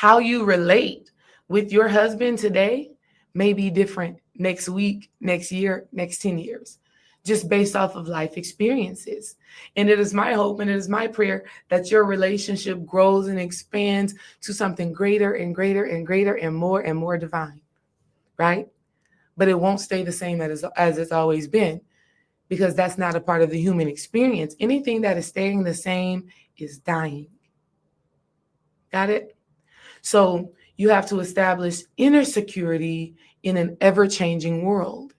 How you relate with your husband today may be different next week, next year, next 10 years, just based off of life experiences. And it is my hope and it is my prayer that your relationship grows and expands to something greater and greater and greater and more divine, right? But it won't stay the same as it's always been, because that's not a part of the human experience. Anything that is staying the same is dying. Got it? So you have to establish inner security in an ever-changing world.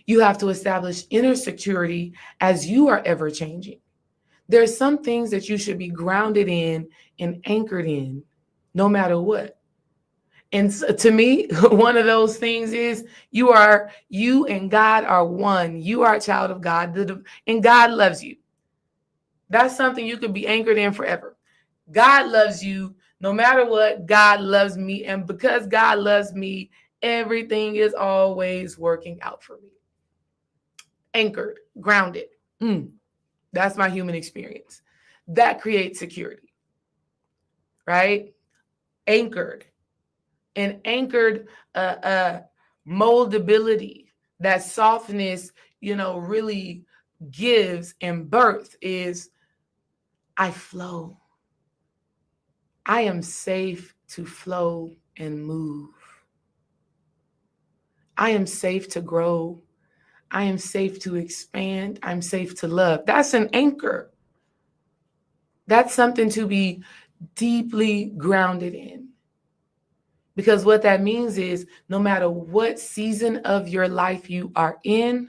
You have to establish inner security as you are ever-changing. There's some things that you should be grounded in and anchored in, no matter what. And to me, one of those things is you and God are one. You are a child of God, and God loves you. That's something you could be anchored in forever. God loves you no matter what. God loves me. And because God loves me, everything is always working out for me. Anchored, grounded. That's my human experience. That creates security, right? Anchored. And anchored moldability, that softness, really gives and birth is I flow. I am safe to flow and move. I am safe to grow. I am safe to expand. I'm safe to love. That's an anchor. That's something to be deeply grounded in. Because what that means is no matter what season of your life you are in,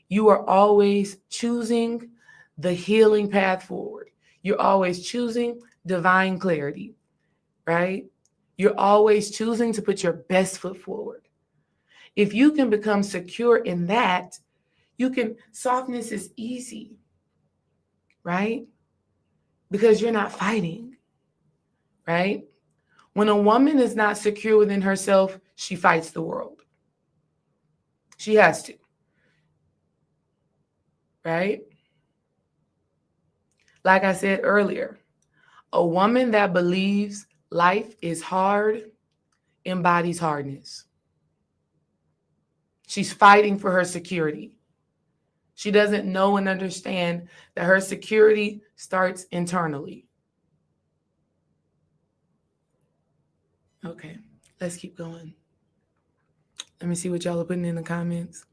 you are always choosing the healing path forward. You're always choosing divine clarity, right? You're always choosing to put your best foot forward. If you can become secure in that, softness is easy, right? Because you're not fighting, right? When a woman is not secure within herself, she fights the world. She has to, right? Like I said earlier, a woman that believes life is hard embodies hardness. She's fighting for her security. She doesn't know and understand that her security starts internally. Okay, let's keep going. Let me see what y'all are putting in the comments.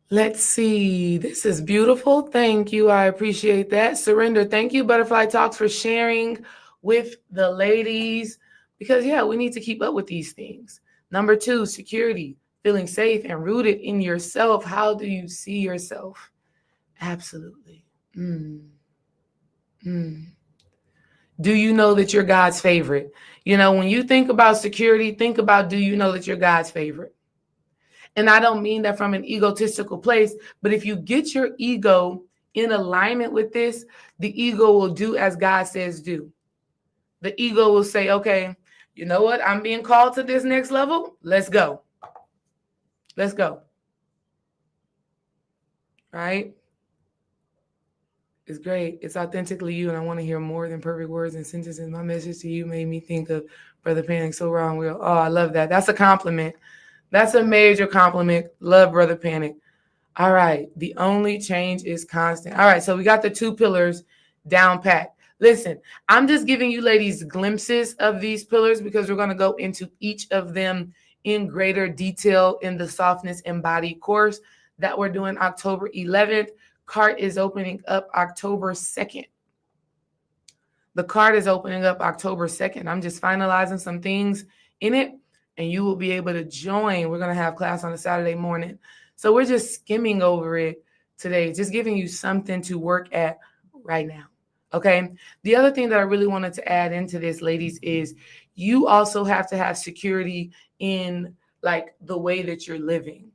Let's see. This is beautiful. Thank you. I appreciate that. Surrender. Thank you, Butterfly Talks, for sharing with the ladies. Because, we need to keep up with these things. Number 2, security. Feeling safe and rooted in yourself. How do you see yourself? Absolutely. Do you know that you're God's favorite? When you think about security, think about, do you know that you're God's favorite? And I don't mean that from an egotistical place, but if you get your ego in alignment with this, the ego will do as God says do. The ego will say, okay, you know what? I'm being called to this next level. Let's go. Let's go. Right? It's great. It's authentically you, and I want to hear more than perfect words and sentences. My message to you made me think of Brother Panic so wrong. Oh, I love that. That's a compliment. That's a major compliment. Love Brother Panic. All right. The only change is constant. All right. So we got the 2 pillars down pat. Listen, I'm just giving you ladies glimpses of these pillars because we're going to go into each of them in greater detail in the Softness Embodied course that we're doing October 11th. Cart is opening up October 2nd. The cart is opening up October 2nd. I'm just finalizing some things in it, and you will be able to join. We're going to have class on a Saturday morning. So we're just skimming over it today, just giving you something to work at right now. Okay. The other thing that I really wanted to add into this, ladies, is you also have to have security in like the way that you're living.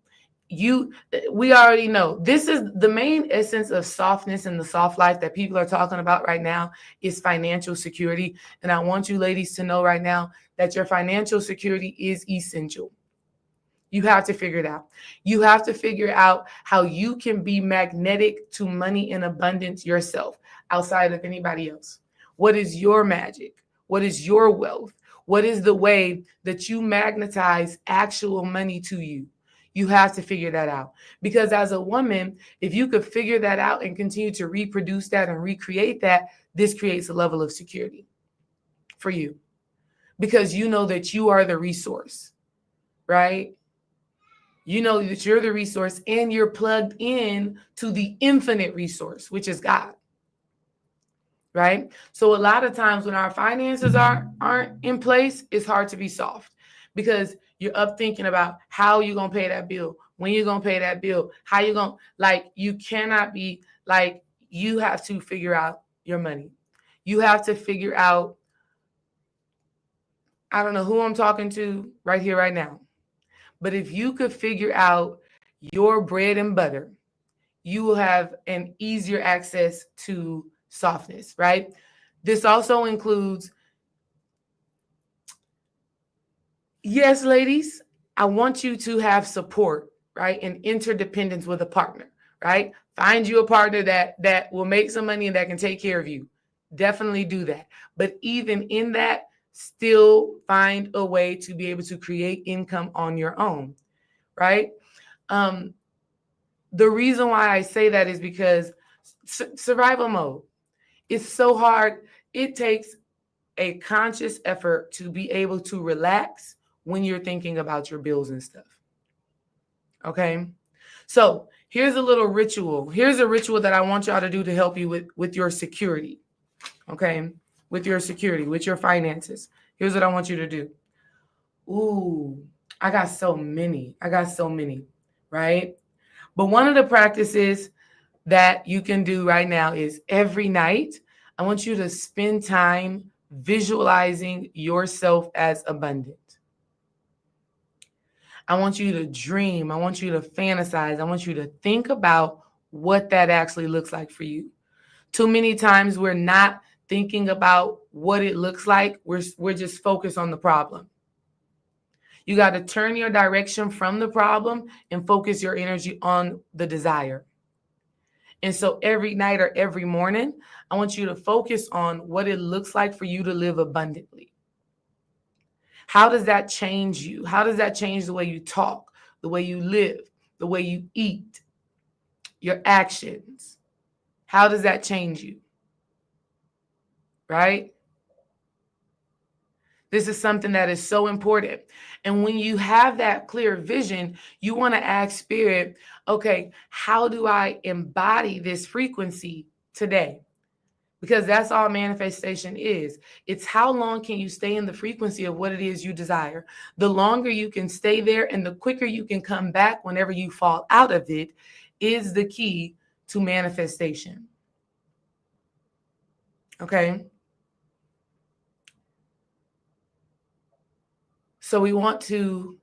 We already know this is the main essence of softness and the soft life that people are talking about right now is financial security. And I want you ladies to know right now that your financial security is essential. You have to figure it out. You have to figure out how you can be magnetic to money in abundance yourself outside of anybody else. What is your magic? What is your wealth? What is the way that you magnetize actual money to you? You have to figure that out. Because as a woman, if you could figure that out and continue to reproduce that and recreate that, this creates a level of security for you. Because you know that you are the resource, right? You know that you're the resource and you're plugged in to the infinite resource, which is God. Right? So a lot of times when our finances aren't in place, it's hard to be soft because you're up thinking about how you're going to pay that bill, when you're going to pay that bill, how you're going to, like, you cannot be like, you have to figure out your money. You have to figure out, I don't know who I'm talking to right here, right now, but if you could figure out your bread and butter, you will have an easier access to softness, right? This also includes, yes, ladies, I want you to have support, right? And interdependence with a partner, right? Find you a partner that will make some money and that can take care of you. Definitely do that. But even in that, still find a way to be able to create income on your own, right? The reason why I say that is because survival mode is so hard. It takes a conscious effort to be able to relax when you're thinking about your bills and stuff. Okay. So here's a little ritual. Here's a ritual that I want y'all to do to help you with your security. Okay. With your security, with your finances. Here's what I want you to do. Ooh, I got so many, right? But one of the practices that you can do right now is every night, I want you to spend time visualizing yourself as abundant. I want you to dream. I want you to fantasize. I want you to think about what that actually looks like for you. Too many times we're not thinking about what it looks like. We're just focused on the problem. You got to turn your direction from the problem and focus your energy on the desire. And so every night or every morning, I want you to focus on what it looks like for you to live abundantly. How does that change you? How does that change the way you talk, the way you live, the way you eat, your actions? How does that change you? Right? This is something that is so important. And when you have that clear vision, you want to ask Spirit, okay, how do I embody this frequency today? Because that's all manifestation is. It's how long can you stay in the frequency of what it is you desire. The longer you can stay there and the quicker you can come back whenever you fall out of it is the key to manifestation. Okay? So we want to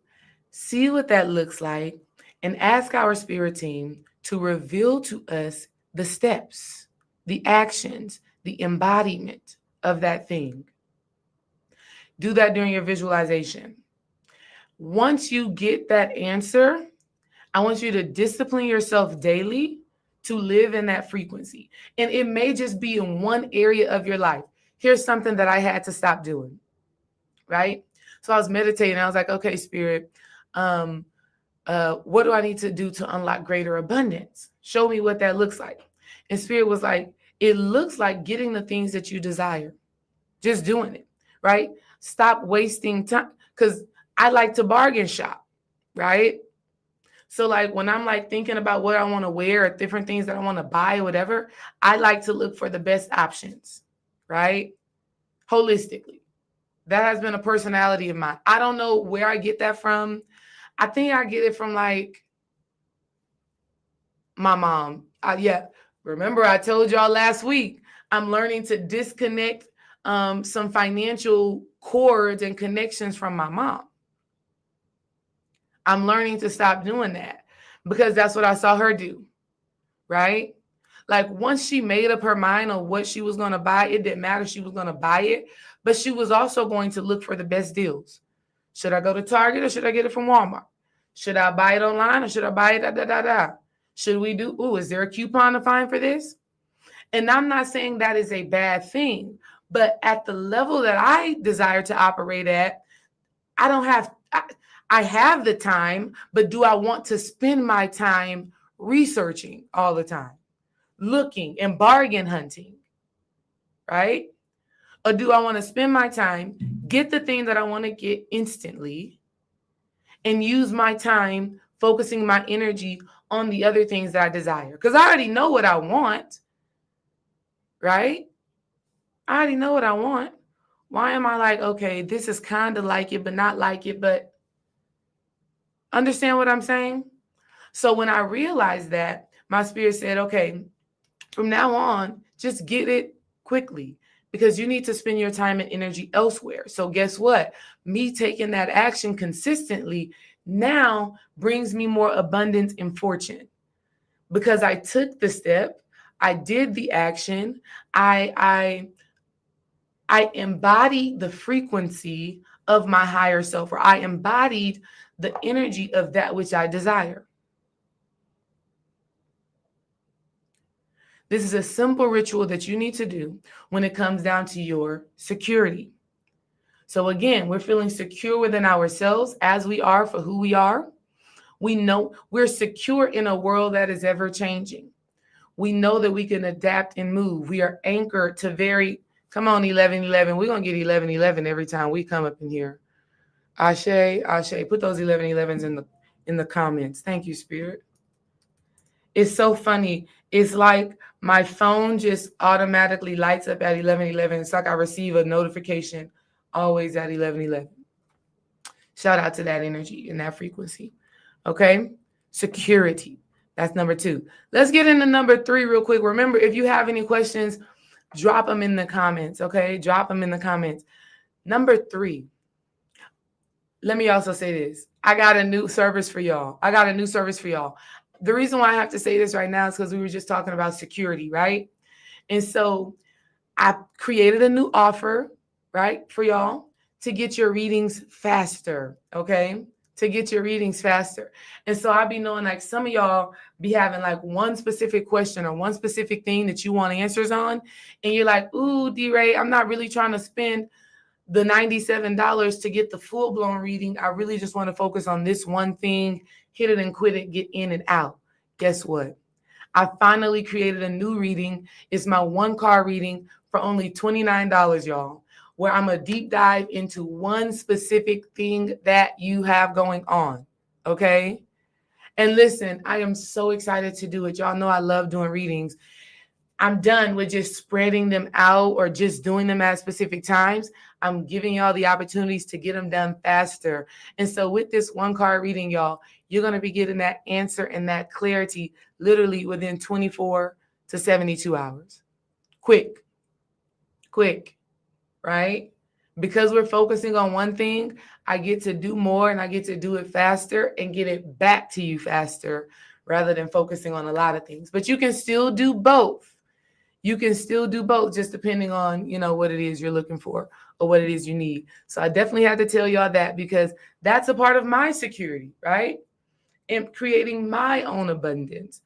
see what that looks like and ask our spirit team to reveal to us the steps, the actions, the embodiment of that thing. Do that during your visualization. Once you get that answer, I want you to discipline yourself daily to live in that frequency. And it may just be in one area of your life. Here's something that I had to stop doing, right? So I was meditating. I was like, okay, Spirit, what do I need to do to unlock greater abundance? Show me what that looks like. And Spirit was like, it looks like getting the things that you desire. Just doing it, right? Stop wasting time. Because I like to bargain shop, right? So like when I'm like thinking about what I want to wear or different things that I want to buy or whatever, I like to look for the best options, right? Holistically. That has been a personality of mine. I don't know where I get that from. I think I get it from like my mom. Remember I told y'all last week, I'm learning to disconnect some financial cords and connections from my mom. I'm learning to stop doing that because that's what I saw her do, right? Like once she made up her mind on what she was going to buy, it didn't matter. She was going to buy it, but she was also going to look for the best deals. Should I go to Target or should I get it from Walmart? Should I buy it online or should I buy it? Should we do, is there a coupon to find for this? And I'm not saying that is a bad thing, But at the level that I desire to operate at, I have the time, but do I want to spend my time researching all the time, looking and bargain hunting, right? Or do I want to spend my time, get the thing that I want to get instantly, and use my time focusing my energy on the other things that I desire? Because I already know what I want, right? I already know what I want. Why am I like, okay, this is kind of like it, but not like it, but understand what I'm saying? So when I realized that, my spirit said, okay, from now on, just get it quickly because you need to spend your time and energy elsewhere. So guess what? Me taking that action consistently now brings me more abundance and fortune because I took the step, I did the action, I embodied the frequency of my higher self, or I embodied the energy of that which I desire. This is a simple ritual that you need to do when it comes down to your security. So again, we're feeling secure within ourselves as we are for who we are. We know we're secure in a world that is ever changing. We know that we can adapt and move. We are anchored to come on, 1111. We're going to get 1111 every time we come up in here. Ashe, Ashe. Put those 1111s in the comments. Thank you, Spirit. It's so funny. It's like my phone just automatically lights up at 1111. It's like I receive a notification always at 1111. Shout out to that energy and that frequency. Okay? Security. That's number 2. Let's get into number 3 real quick. Remember, if you have any questions, drop them in the comments. Okay? Drop them in the comments. Number 3. Let me also say this. I got a new service for y'all. The reason why I have to say this right now is because we were just talking about security, right? And so I created a new offer, right, for y'all to get your readings faster, okay? To get your readings faster. And so I be knowing like some of y'all be having like one specific question or one specific thing that you want answers on. And you're like, ooh, D-Ray, I'm not really trying to spend the $97 to get the full-blown reading. I really just want to focus on this one thing, hit it and quit it, get in and out. Guess what? I finally created a new reading. It's my 1-card reading for only $29, y'all, where I'm a deep dive into one specific thing that you have going on, okay? And listen, I am so excited to do it. Y'all know I love doing readings. I'm done with just spreading them out or just doing them at specific times. I'm giving y'all the opportunities to get them done faster. And so with this 1-card reading, y'all, you're going to be getting that answer and that clarity literally within 24 to 72 hours. Quick, right? Because we're focusing on one thing, I get to do more and I get to do it faster and get it back to you faster rather than focusing on a lot of things. But you can still do both. Just depending on, what it is you're looking for or what it is you need. So I definitely had to tell y'all that because that's a part of my security, right? And creating my own abundance.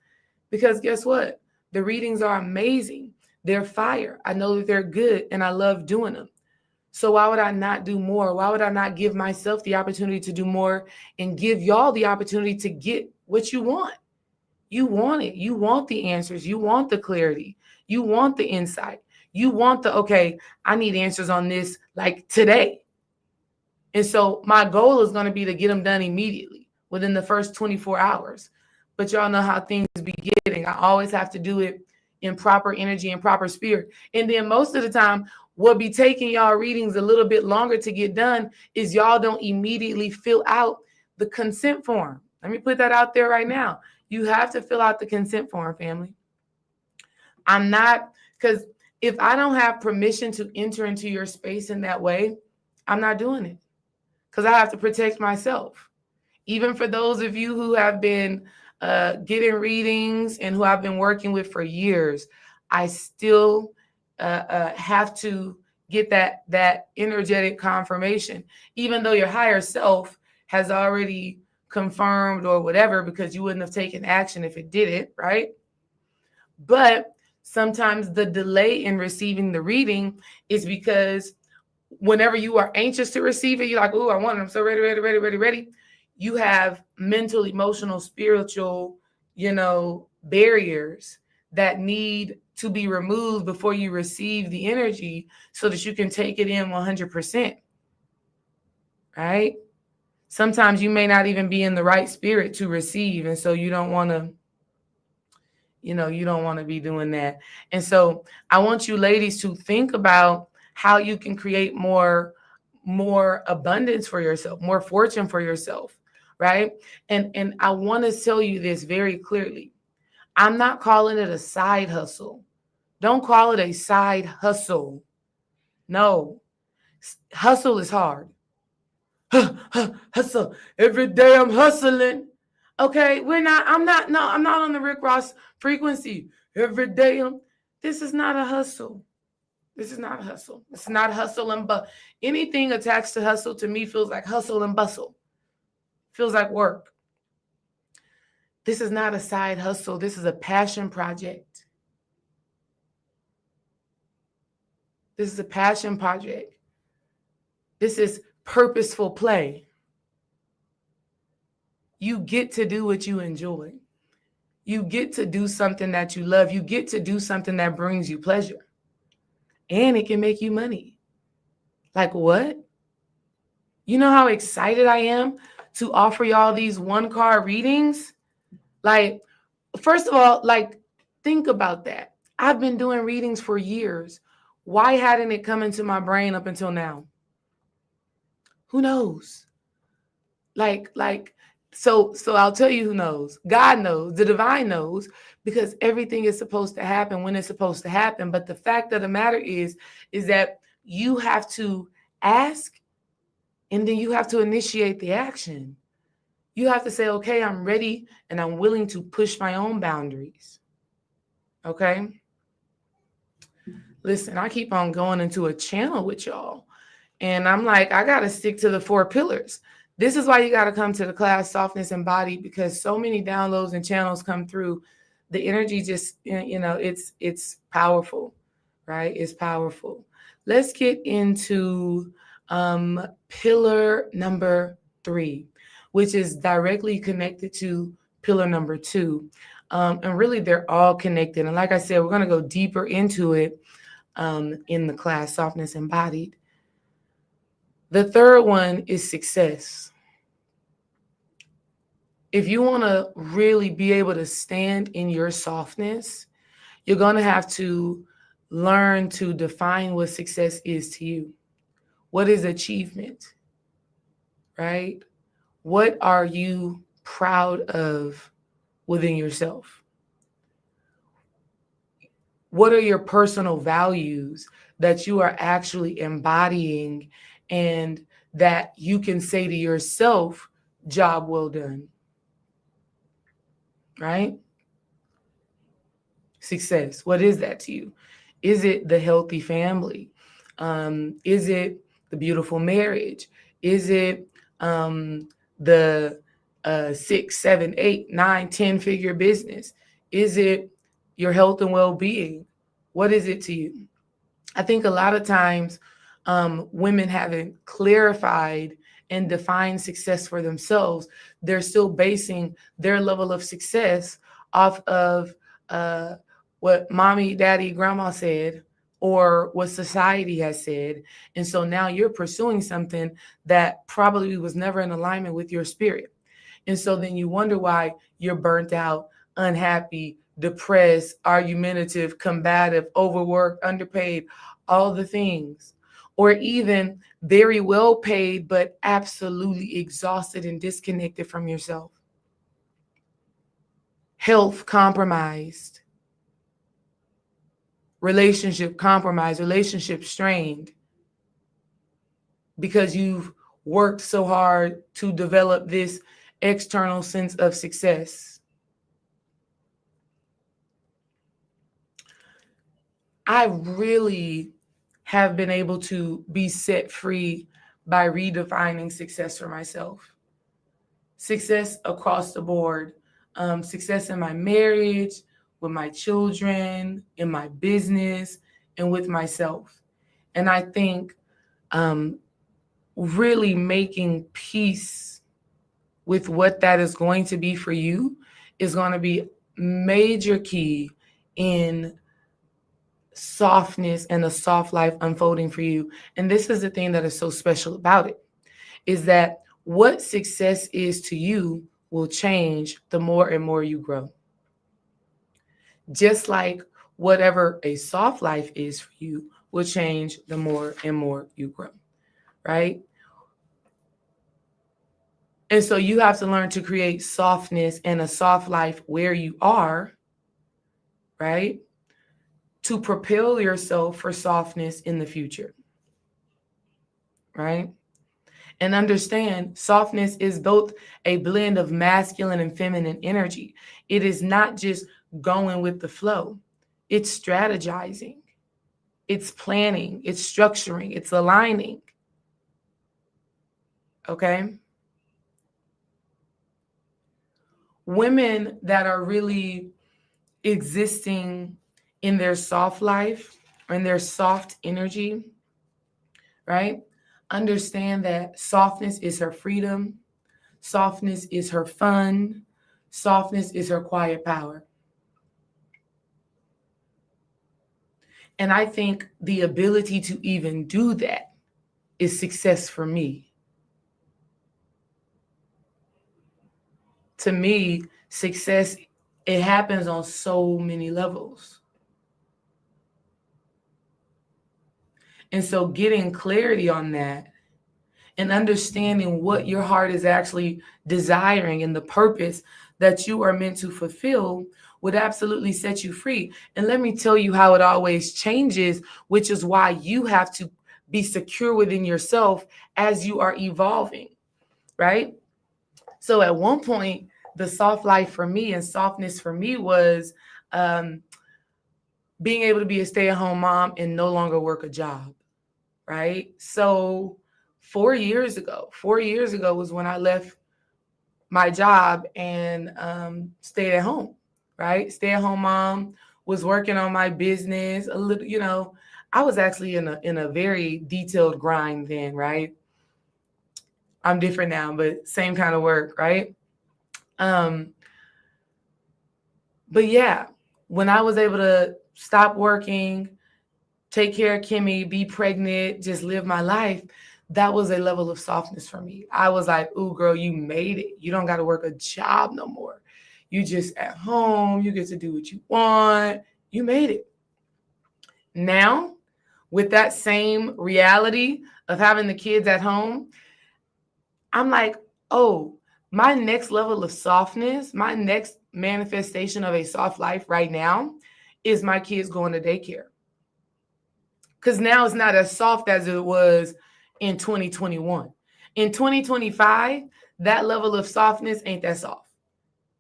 Because guess what? The readings are amazing. They're fire. I know that they're good and I love doing them. So why would I not do more? Why would I not give myself the opportunity to do more and give y'all the opportunity to get what you want? You want it. You want the answers. You want the clarity. You want the insight. You want okay, I need answers on this like today. And so my goal is going to be to get them done immediately within the first 24 hours. But y'all know how things be getting. I always have to do it in proper energy and proper spirit. And then most of the time, what be taking y'all readings a little bit longer to get done is y'all don't immediately fill out the consent form. Let me put that out there right now. You have to fill out the consent form, family. Because if I don't have permission to enter into your space in that way, I'm not doing it. Because I have to protect myself. Even for those of you who have been getting readings and who I've been working with for years, I still have to get that energetic confirmation, even though your higher self has already confirmed or whatever, because you wouldn't have taken action if it didn't, right? But Sometimes the delay in receiving the reading is because whenever you are anxious to receive it, you're like, oh, I want it. I'm so ready, ready, ready, ready, ready. You have mental, emotional, spiritual, barriers that need to be removed before you receive the energy so that you can take it in 100%. Right? Sometimes you may not even be in the right spirit to receive. And so you don't want to, you don't want to be doing that. And so I want you ladies to think about how you can create more abundance for yourself, more fortune for yourself, right? And I want to tell you this very clearly. I'm not calling it a side hustle. Don't call it a side hustle. No. Hustle is hard. Hustle. Every day I'm hustling. Okay, I'm not on the Rick Ross frequency. Every day this is not a hustle. This is not a hustle. It's not hustle and anything attached to hustle to me feels like hustle and bustle. Feels like work. This is not a side hustle. This is a passion project. This is a passion project. This is purposeful play. You get to do what you enjoy. You get to do something that you love. You get to do something that brings you pleasure. And it can make you money. Like what? You know how excited I am to offer y'all these one-card readings? Like, first of all, think about that. I've been doing readings for years. Why hadn't it come into my brain up until now? Who knows? So I'll tell you who knows. God knows, the divine knows, because everything is supposed to happen when it's supposed to happen. But the fact of the matter is that you have to ask, and then you have to initiate the action. You have to say, okay, I'm ready and I'm willing to push my own boundaries. Okay? Listen, I keep on going into a channel with y'all. And I'm like, I got to stick to the 4 pillars. This is why you got to come to the class, Softness, Embodied, because so many downloads and channels come through. The energy just, it's powerful, right? It's powerful. Let's get into pillar number 3, which is directly connected to pillar number 2. And really, they're all connected. And like I said, we're going to go deeper into it in the class, Softness, Embodied. The third one is success. If you want to really be able to stand in your softness, you're going to have to learn to define what success is to you. What is achievement, right? What are you proud of within yourself? What are your personal values that you are actually embodying and that you can say to yourself, job well done, right? Success, what is that to you? Is it the healthy family? Is it the beautiful marriage? Is it the 6, 7, 8, 9, 10-figure business? Is it your health and well-being? What is it to you? I think a lot of times women haven't clarified and defined success for themselves. They're still basing their level of success off of what mommy, daddy, grandma said, or what society has said. And so now you're pursuing something that probably was never in alignment with your spirit. And so then you wonder why you're burnt out, unhappy, depressed, argumentative, combative, overworked, underpaid, all the things. Or even very well paid, but absolutely exhausted and disconnected from yourself. Health compromised. Relationship compromised, relationship strained, because you've worked so hard to develop this external sense of success. I really have been able to be set free by redefining success for myself. Success across the board. Success in my marriage, with my children, in my business, and with myself. And I think really making peace with what that is going to be for you is going to be major key in softness and a soft life unfolding for you. And this is the thing that is so special about it, is that what success is to you will change the more and more you grow. Just like whatever a soft life is for you will change the more and more you grow, right? And so you have to learn to create softness and a soft life where you are, right? To propel yourself for softness in the future, right? And understand softness is both a blend of masculine and feminine energy. It is not just going with the flow. It's strategizing. It's planning. It's structuring. It's aligning. Okay? Women that are really existing in their soft life or in their soft energy, right? Understand that softness is her freedom. Softness is her fun. Softness is her quiet power. And I think the ability to even do that is success for me. To me, success, it happens on so many levels. And so getting clarity on that and understanding what your heart is actually desiring and the purpose that you are meant to fulfill would absolutely set you free. And let me tell you how it always changes, which is why you have to be secure within yourself as you are evolving, right? So at one point, the soft life for me and softness for me was being able to be a stay-at-home mom and no longer work a job, right? So 4 years ago was when I left my job and stayed at home, right? Stay-at-home mom, was working on my business a little, I was actually in a very detailed grind then, right? I'm different now, but same kind of work, right? But yeah, when I was able to stop working, take care of Kimmy, be pregnant, just live my life, that was a level of softness for me. I was like, ooh, girl, you made it. You don't got to work a job no more. You just at home. You get to do what you want. You made it. Now, with that same reality of having the kids at home, I'm like, oh, my next level of softness, my next manifestation of a soft life right now is my kids going to daycare. Because now it's not as soft as it was in 2021. In 2025, that level of softness ain't that soft,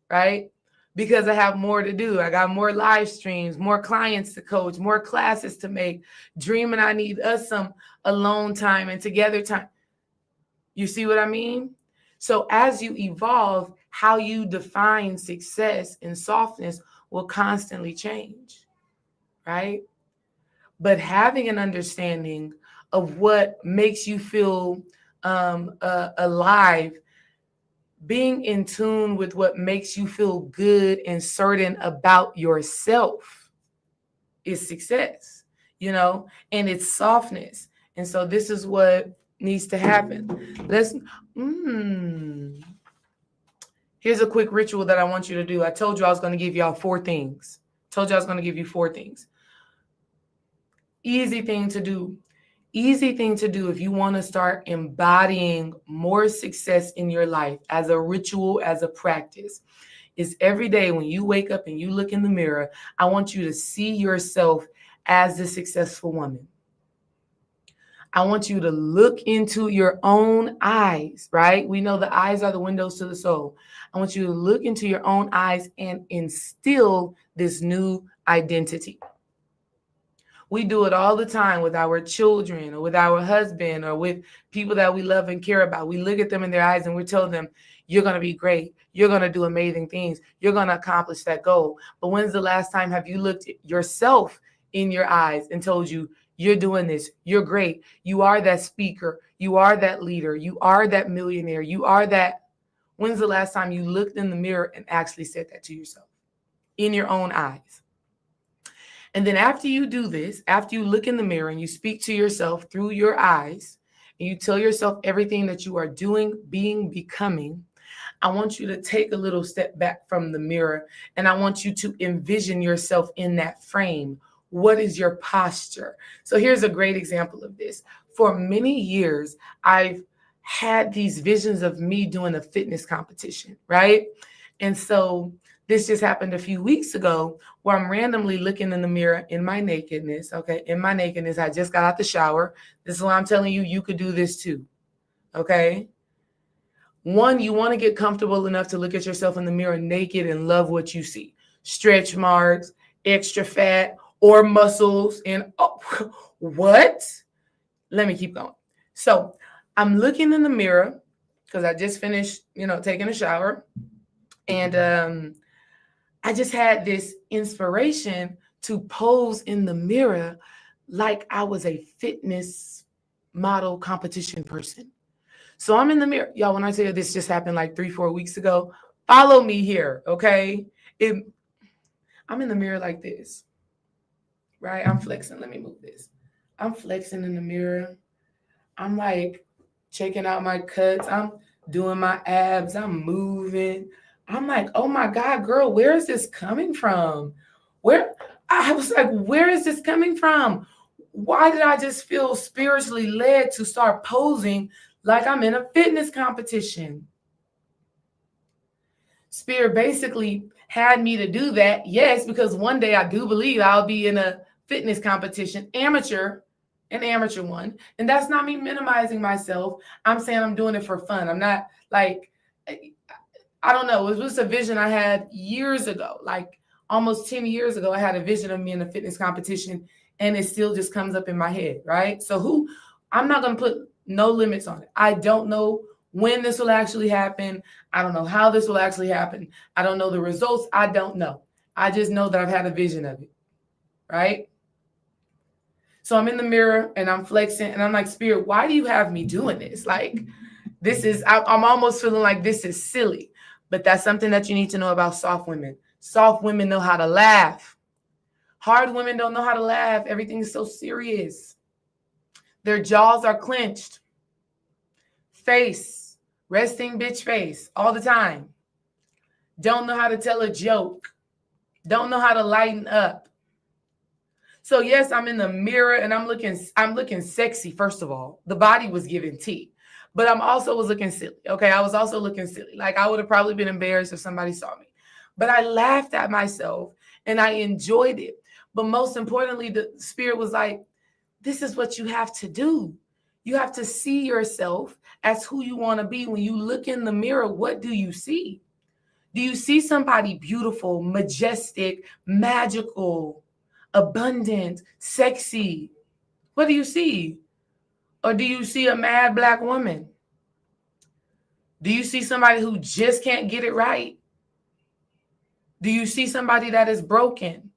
right? Because I have more to do. I got more live streams, more clients to coach, more classes to make. Dreaming I need us some alone time and together time. You see what I mean? So as you evolve, how you define success and softness will constantly change, right? But having an understanding of what makes you feel alive, being in tune with what makes you feel good and certain about yourself is success, and it's softness. And so this is what needs to happen. Here's a quick ritual that I want you to do. I told you I was going to give y'all 4 things. Easy thing to do if you want to start embodying more success in your life as a ritual, as a practice, is every day when you wake up and you look in the mirror, I want you to see yourself as the successful woman. I want you to look into your own eyes, right? We know the eyes are the windows to the soul. I want you to look into your own eyes and instill this new identity. We do it all the time with our children or with our husband or with people that we love and care about. We look at them in their eyes and we tell them, you're going to be great. you're going to do amazing things. You're going to accomplish that goal. But when's the last time have you looked at yourself in your eyes and told you, you're doing this, you're great, you are that speaker, you are that leader, you are that millionaire, you are that. When's the last time you looked in the mirror and actually said that to yourself in your own eyes? And then after you do this, after you look in the mirror and you speak to yourself through your eyes, and you tell yourself everything that you are doing, being, becoming, I want you to take a little step back from the mirror, and I want you to envision yourself in that frame. What is your posture? So here's a great example of this. For many years, I've had these visions of me doing a fitness competition, right? And so this just happened a few weeks ago where I'm randomly looking in the mirror in my nakedness. Okay. In my nakedness, I just got out the shower. This is why I'm telling you, you could do this too. Okay. One, you want to get comfortable enough to look at yourself in the mirror naked and love what you see. Stretch marks, extra fat or muscles. And what? Let me keep going. So I'm looking in the mirror because I just finished, taking a shower. And I just had this inspiration to pose in the mirror like I was a fitness model competition person. So I'm in the mirror. Y'all, when I tell you this just happened like 3-4 weeks ago, follow me here, okay? I'm in the mirror like this, right? I'm flexing. Let me move this. I'm flexing in the mirror. I'm like checking out my cuts. I'm doing my abs. I'm moving. I'm like, oh my God, girl, where is this coming from? I was like, where is this coming from? Why did I just feel spiritually led to start posing like I'm in a fitness competition? Spirit basically had me to do that. Yes, because one day I do believe I'll be in a fitness competition, an amateur one. And that's not me minimizing myself. I'm saying I'm doing it for fun. I'm not like, I don't know. It was a vision I had years ago, like almost 10 years ago. I had a vision of me in a fitness competition and it still just comes up in my head, right? So I'm not going to put no limits on it. I don't know when this will actually happen. I don't know how this will actually happen. I don't know the results. I don't know. I just know that I've had a vision of it, right? So I'm in the mirror and I'm flexing and I'm like, Spirit, why do you have me doing this? Like, I'm almost feeling like this is silly. But that's something that you need to know about soft women. Soft women know how to laugh. Hard women don't know how to laugh. Everything is so serious. Their jaws are clenched. Face, resting bitch face all the time. Don't know how to tell a joke. Don't know how to lighten up. So yes, I'm in the mirror and I'm looking sexy, first of all. The body was giving tea. But I'm also was looking silly. Okay, I was also looking silly. Like I would have probably been embarrassed if somebody saw me. But I laughed at myself and I enjoyed it. But most importantly, the Spirit was like, this is what you have to do. You have to see yourself as who you want to be. When you look in the mirror, what do you see? Do you see somebody beautiful, majestic, magical, abundant, sexy? What do you see? Or do you see a mad Black woman? Do you see somebody who just can't get it right? Do you see somebody that is broken?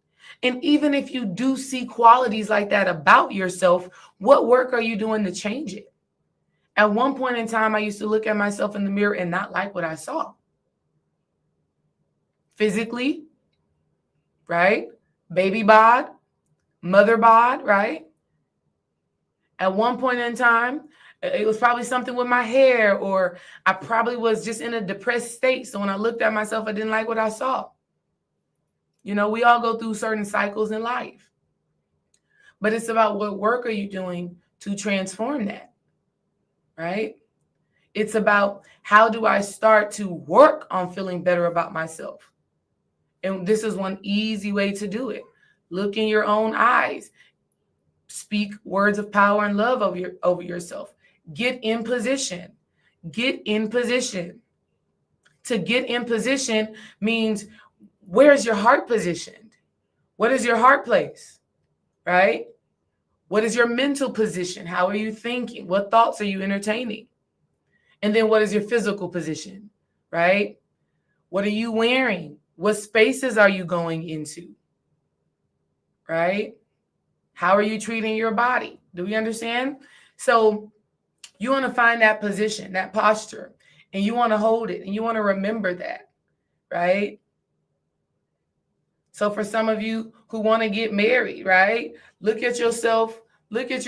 And even if you do see qualities like that about yourself, what work are you doing to change it? At one point in time, I used to look at myself in the mirror and not like what I saw. Physically, right? Baby bod, mother bod, right? At one point in time, it was probably something with my hair, or I probably was just in a depressed state. So when I looked at myself, I didn't like what I saw. We all go through certain cycles in life. But it's about what work are you doing to transform that, right? It's about how do I start to work on feeling better about myself? And this is one easy way to do it. Look in your own eyes. Speak words of power and love over yourself. Get in position. Get in position. To get in position means, where's your heart positioned? What is your heart place? Right? What is your mental position? How are you thinking? What thoughts are you entertaining? And then what is your physical position? Right? What are you wearing? What spaces are you going into? Right? How are you treating your body? Do we understand? So you want to find that position, that posture, and you want to hold it, and you want to remember that, right? So for some of you who want to get married, right? Look at yourself, sideways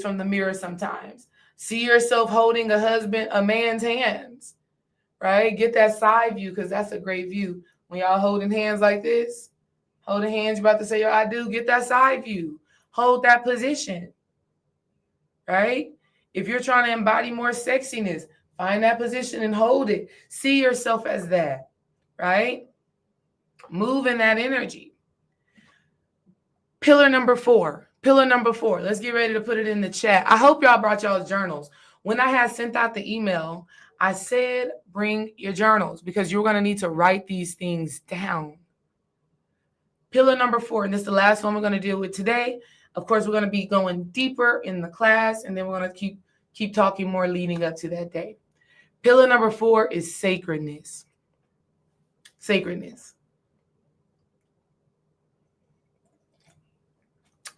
from the mirror sometimes. See yourself holding a man's hands, right? Get that side view, because that's a great view. When y'all holding hands like this, holding hands, you're about to say, yo, I do, get that side view. Hold that position, right? If you're trying to embody more sexiness, find that position and hold it. See yourself as that, right? Move in that energy. Pillar number four. Let's get ready to put it in the chat. I hope y'all brought y'all's journals. When I had sent out the email, I said, bring your journals, because you're going to need to write these things down. Pillar number 4, and this is the last one we're going to deal with today. Of course, we're going to be going deeper in the class, and then we're going to keep talking more leading up to that day. Pillar number 4 is sacredness. Sacredness.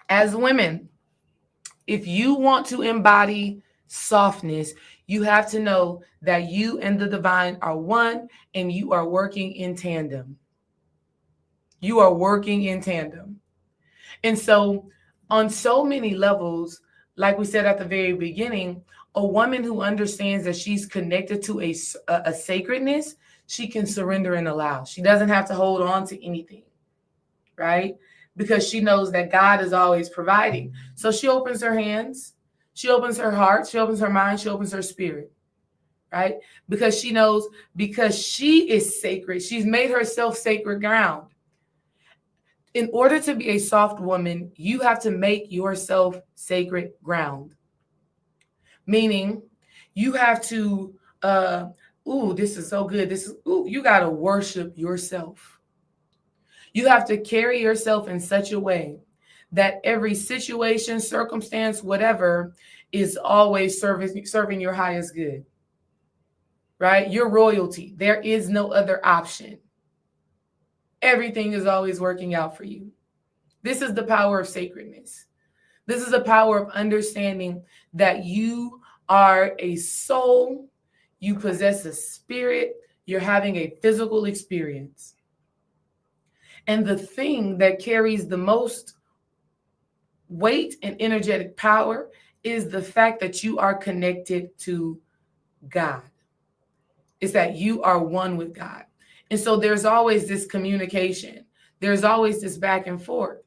As women, if you want to embody softness, you have to know that you and the divine are one, and you are working in tandem. You are working in tandem. And so on so many levels, like we said at the very beginning, a woman who understands that she's connected to a sacredness, she can surrender and allow. She doesn't have to hold on to anything, right? Because she knows that God is always providing. So she opens her hands, she opens her heart, she opens her mind, she opens her spirit, right? Because she knows, because she is sacred, she's made herself sacred ground. In order to be a soft woman, you have to make yourself sacred ground. Meaning, you have to, this is so good. You got to worship yourself. You have to carry yourself in such a way that every situation, circumstance, whatever, is always serving your highest good, right? Your royalty. There is no other option. Everything is always working out for you. This is the power of sacredness. This is the power of understanding that you are a soul, you possess a spirit, you're having a physical experience. And the thing that carries the most weight and energetic power is the fact that you are connected to God. It's that you are one with God. And so there's always this communication. There's always this back and forth.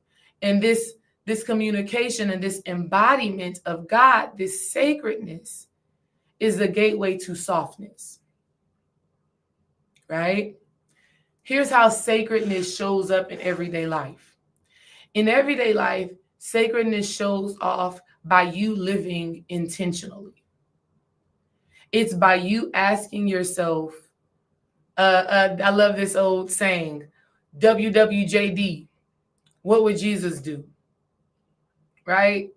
And this communication and this embodiment of God, this sacredness, is the gateway to softness, right? Here's how sacredness shows up in everyday life. In everyday life, sacredness shows off by you living intentionally. It's by you asking yourself, I love this old saying, WWJD, what would Jesus do? Right?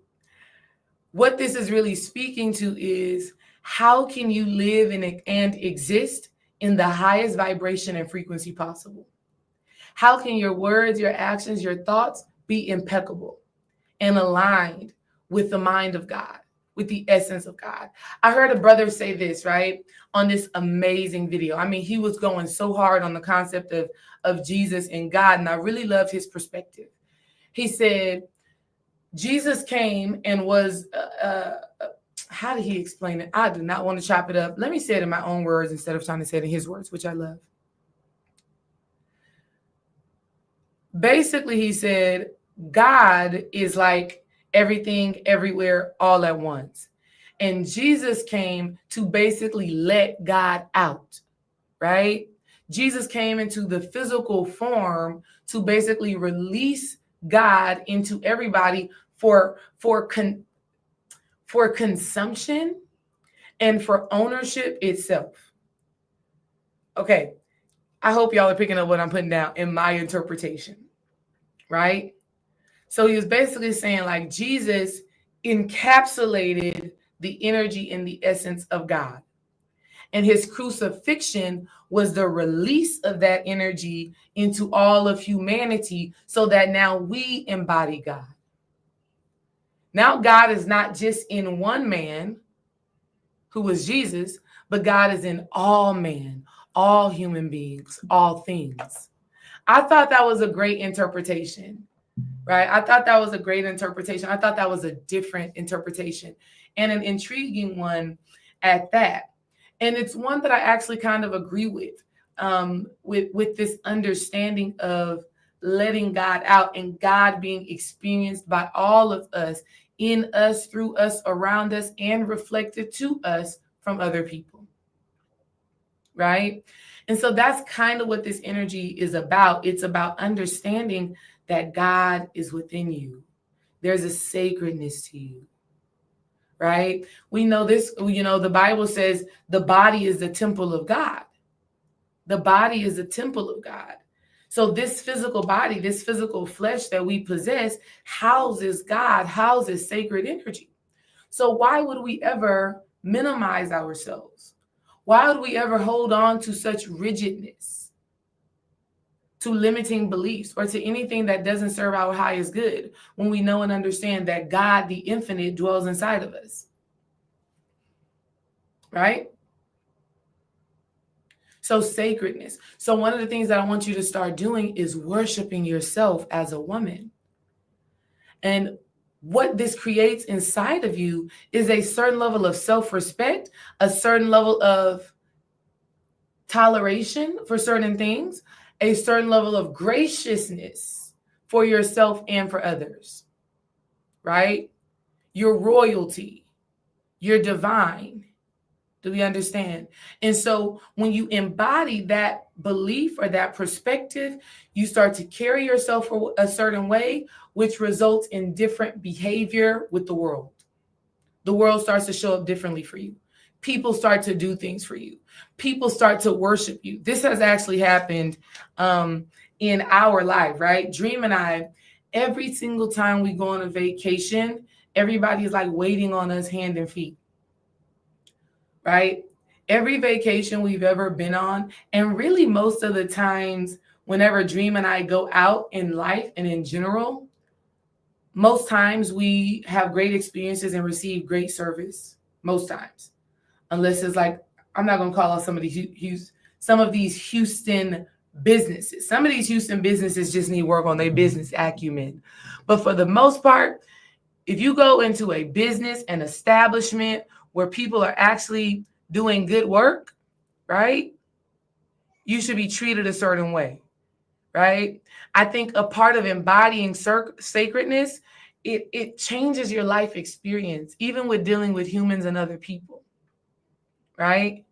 What this is really speaking to is, how can you live and exist in the highest vibration and frequency possible? How can your words, your actions, your thoughts be impeccable and aligned with the mind of God, with the essence of God? I heard a brother say this, right, on this amazing video. I mean, he was going so hard on the concept of Jesus and God, and I really loved his perspective. He said, Jesus came and was, how did he explain it? I do not want to chop it up. Let me say it in my own words instead of trying to say it in his words, which I love. Basically, he said, God is like everything, everywhere, all at once. And Jesus came to basically let God out, right? Jesus came into the physical form to basically release God into everybody for consumption and for ownership itself. Okay, I hope y'all are picking up what I'm putting down in my interpretation, right? So he was basically saying, like, Jesus encapsulated the energy and the essence of God. And his crucifixion was the release of that energy into all of humanity so that now we embody God. Now God is not just in one man who was Jesus, but God is in all men, all human beings, all things. I thought that was a great interpretation, right? I thought that was a great interpretation. I thought that was a different interpretation and an intriguing one at that. And it's one that I actually kind of agree with this understanding of letting God out and God being experienced by all of us, in us, through us, around us, and reflected to us from other people, right? And so that's kind of what this energy is about. It's about understanding that God is within you. There's a sacredness to you, right? We know this, the Bible says the body is the temple of God. The body is a temple of God. So this physical body, this physical flesh that we possess houses God, houses sacred energy. So why would we ever minimize ourselves? Why would we ever hold on to such rigidness, to limiting beliefs, or to anything that doesn't serve our highest good when we know and understand that God, the infinite, dwells inside of us? Right? So sacredness. So one of the things that I want you to start doing is worshiping yourself as a woman. And what this creates inside of you is a certain level of self-respect, a certain level of toleration for certain things, a certain level of graciousness for yourself and for others, right? Your royalty, your divine. Do we understand? And so when you embody that belief or that perspective, you start to carry yourself a certain way, which results in different behavior with the world. The world starts to show up differently for you. People start to do things for you. People start to worship you. This has actually happened in our life, right? Dream and I, every single time we go on a vacation, everybody's like waiting on us hand and feet, right? Every vacation we've ever been on, and really most of the times whenever Dream and I go out in life and in general, most times we have great experiences and receive great service, most times. Unless it's like, I'm not going to call out some of these Houston businesses. Some of these Houston businesses just need work on their business acumen. But for the most part, if you go into a business, an establishment where people are actually doing good work, right? You should be treated a certain way, right? I think a part of embodying sacredness, it changes your life experience, even with dealing with humans and other people, right?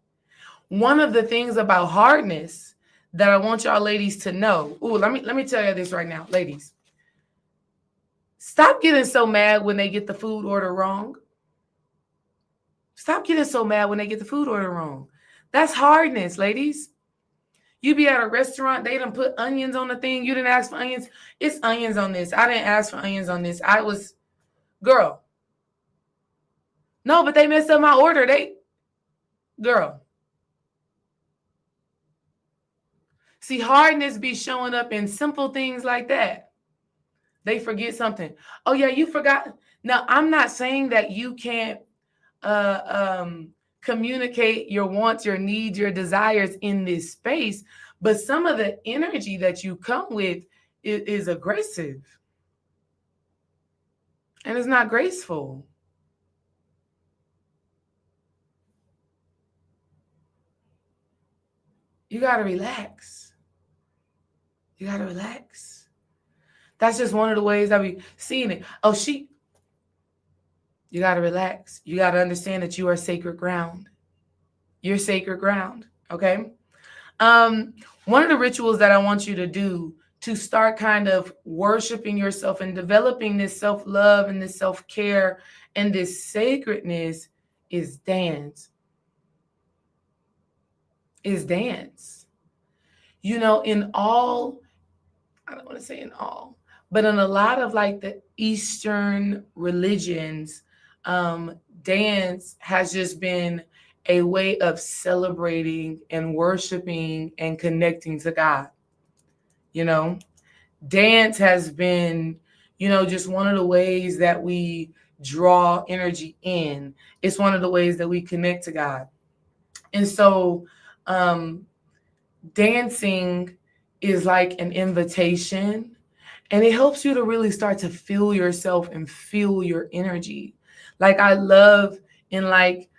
One of the things about hardness that I want y'all ladies to know, let me tell you this right now, ladies. Stop getting so mad when they get the food order wrong. Stop getting so mad when they get the food order wrong. That's hardness, ladies. You be at a restaurant, they done put onions on the thing. You didn't ask for onions. It's onions on this. I didn't ask for onions on this. Girl. No, but they messed up my order. Girl. See, hardness be showing up in simple things like that. They forget something. Oh, yeah, you forgot. Now, I'm not saying that you can't communicate your wants, your needs, your desires in this space, but some of the energy that you come with is aggressive. And it's not graceful. You got to relax. You got to relax. That's just one of the ways that we seen it. You got to relax. You got to understand that you are sacred ground. You're sacred ground. Okay. One of the rituals that I want you to do to start kind of worshiping yourself and developing this self-love and this self-care and this sacredness is dance. Dance. I don't want to say in all, but in a lot of like the Eastern religions, dance has just been a way of celebrating and worshiping and connecting to God. You know, dance has been, just one of the ways that we draw energy in. It's one of the ways that we connect to God. And so, dancing is like an invitation, and it helps you to really start to feel yourself and feel your energy. Like I love in like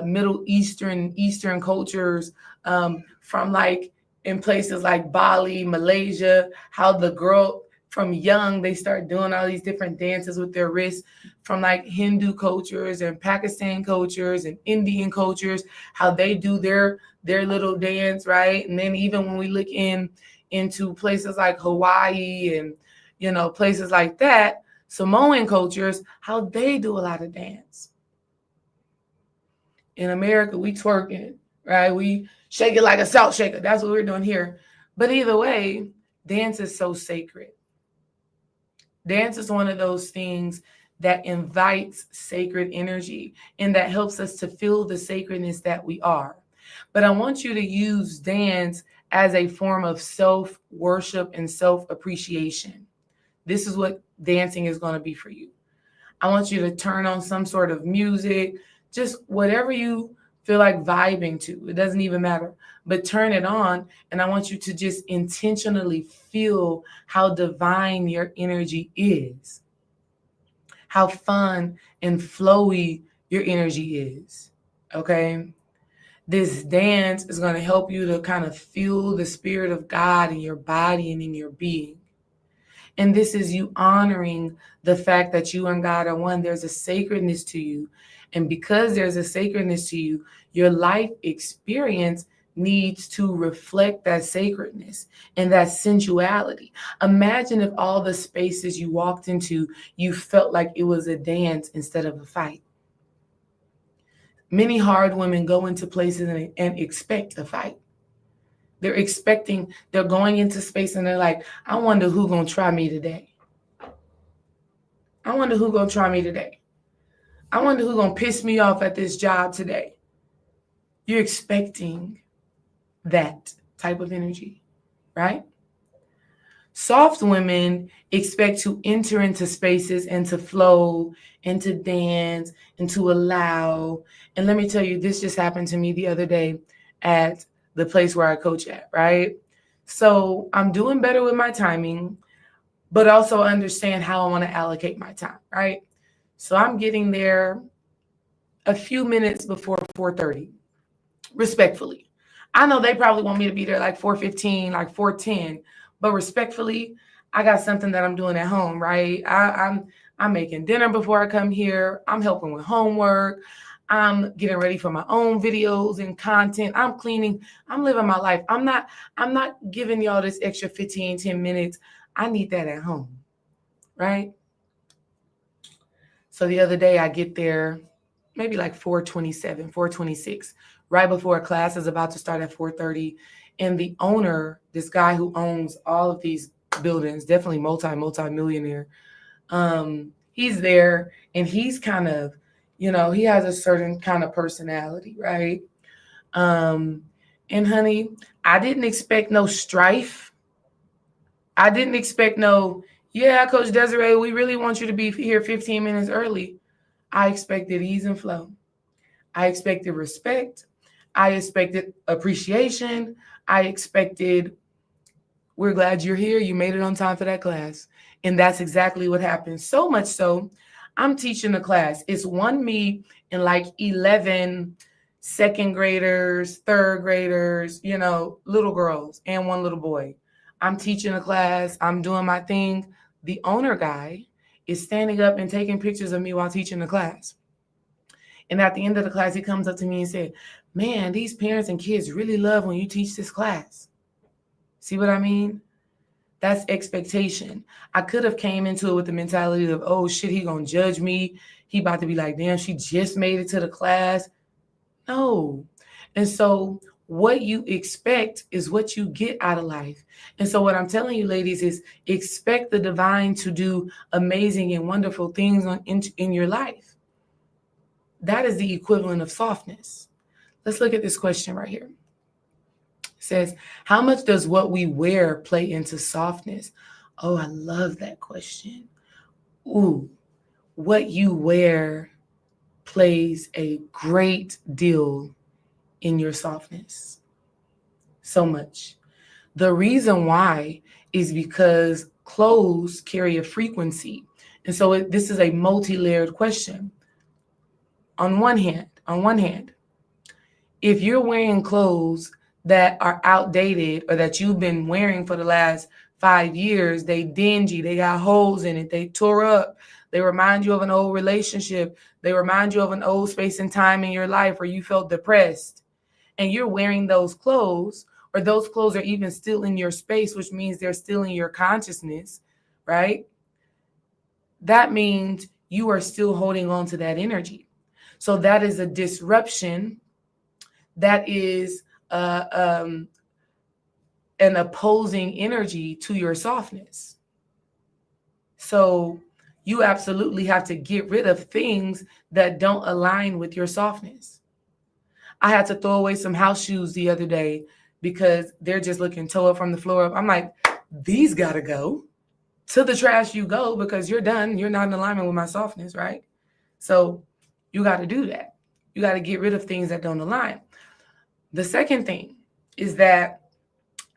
Middle Eastern cultures, from like in places like Bali, Malaysia, how the girl from young they start doing all these different dances with their wrists, from like Hindu cultures and Pakistan cultures and Indian cultures, how they do their little dance, right? And then even when we look into places like Hawaii and places like that, Samoan cultures, how they do a lot of dance. In America, we twerking, right? We shake it like a salt shaker. That's what we're doing here. But either way, dance is so sacred. Dance is one of those things that invites sacred energy and that helps us to feel the sacredness that we are. But I want you to use dance as a form of self-worship and self-appreciation. This is what dancing is going to be for you. I want you to turn on some sort of music, just whatever you feel like vibing to. It doesn't even matter, but turn it on. And I want you to just intentionally feel how divine your energy is, how fun and flowy your energy is. Okay. This dance is going to help you to kind of feel the spirit of God in your body and in your being. And this is you honoring the fact that you and God are one. There's a sacredness to you. And because there's a sacredness to you, your life experience needs to reflect that sacredness and that sensuality. Imagine if all the spaces you walked into, you felt like it was a dance instead of a fight. Many hard women go into places and expect a fight. They're going into space and they're like, I wonder who's going to try me today. I wonder who's going to try me today. I wonder who's going to piss me off at this job today. You're expecting that type of energy, right? Soft women expect to enter into spaces and to flow and to dance and to allow. And let me tell you, this just happened to me the other day at the place where I coach at, right? So I'm doing better with my timing, but also understand how I want to allocate my time, right? So I'm getting there a few minutes before 4:30, respectfully. I know they probably want me to be there like 4:15, like 4:10, but respectfully, I got something that I'm doing at home, right? I'm making dinner before I come here. I'm helping with homework. I'm getting ready for my own videos and content. I'm cleaning. I'm living my life. I'm not giving y'all this extra 15, 10 minutes. I need that at home, right? So the other day I get there maybe like 4:27, 4:26, right before a class is about to start at 4:30. And the owner, this guy who owns all of these buildings, definitely multi-millionaire, he's there and he's kind of, he has a certain kind of personality, right? And honey, I didn't expect no strife. I didn't expect no, yeah, Coach Desiree, we really want you to be here 15 minutes early. I expected ease and flow. I expected respect. I expected appreciation. I expected, we're glad you're here. You made it on time for that class. And that's exactly what happened. So much so, I'm teaching a class. It's me and like 11 second graders, third graders, little girls and one little boy. I'm teaching a class. I'm doing my thing. The owner guy is standing up and taking pictures of me while teaching the class. And at the end of the class, he comes up to me and said, man, these parents and kids really love when you teach this class. See what I mean? That's expectation. I could have came into it with the mentality of, oh shit, he gonna judge me. He about to be like, damn, she just made it to the class. No. And so what you expect is what you get out of life. And so what I'm telling you, ladies, is expect the divine to do amazing and wonderful things in your life. That is the equivalent of softness. Let's look at this question right here. It says, how much does what we wear play into softness? Oh, I love that question. Ooh, what you wear plays a great deal in your softness. So much. The reason why is because clothes carry a frequency. And so this is a multi-layered question. On one hand, if you're wearing clothes that are outdated or that you've been wearing for the last 5 years, they dingy, they got holes in it, they tore up, they remind you of an old relationship, they remind you of an old space and time in your life where you felt depressed, and you're wearing those clothes, or those clothes are even still in your space, which means they're still in your consciousness, right? That means you are still holding on to that energy. So that is a disruption. That is an opposing energy to your softness. So you absolutely have to get rid of things that don't align with your softness. I had to throw away some house shoes the other day because they're just looking toe up from the floor up. I'm like, these got to go. To the trash you go, because you're done. You're not in alignment with my softness, right? So you got to do that. You got to get rid of things that don't align. The second thing is that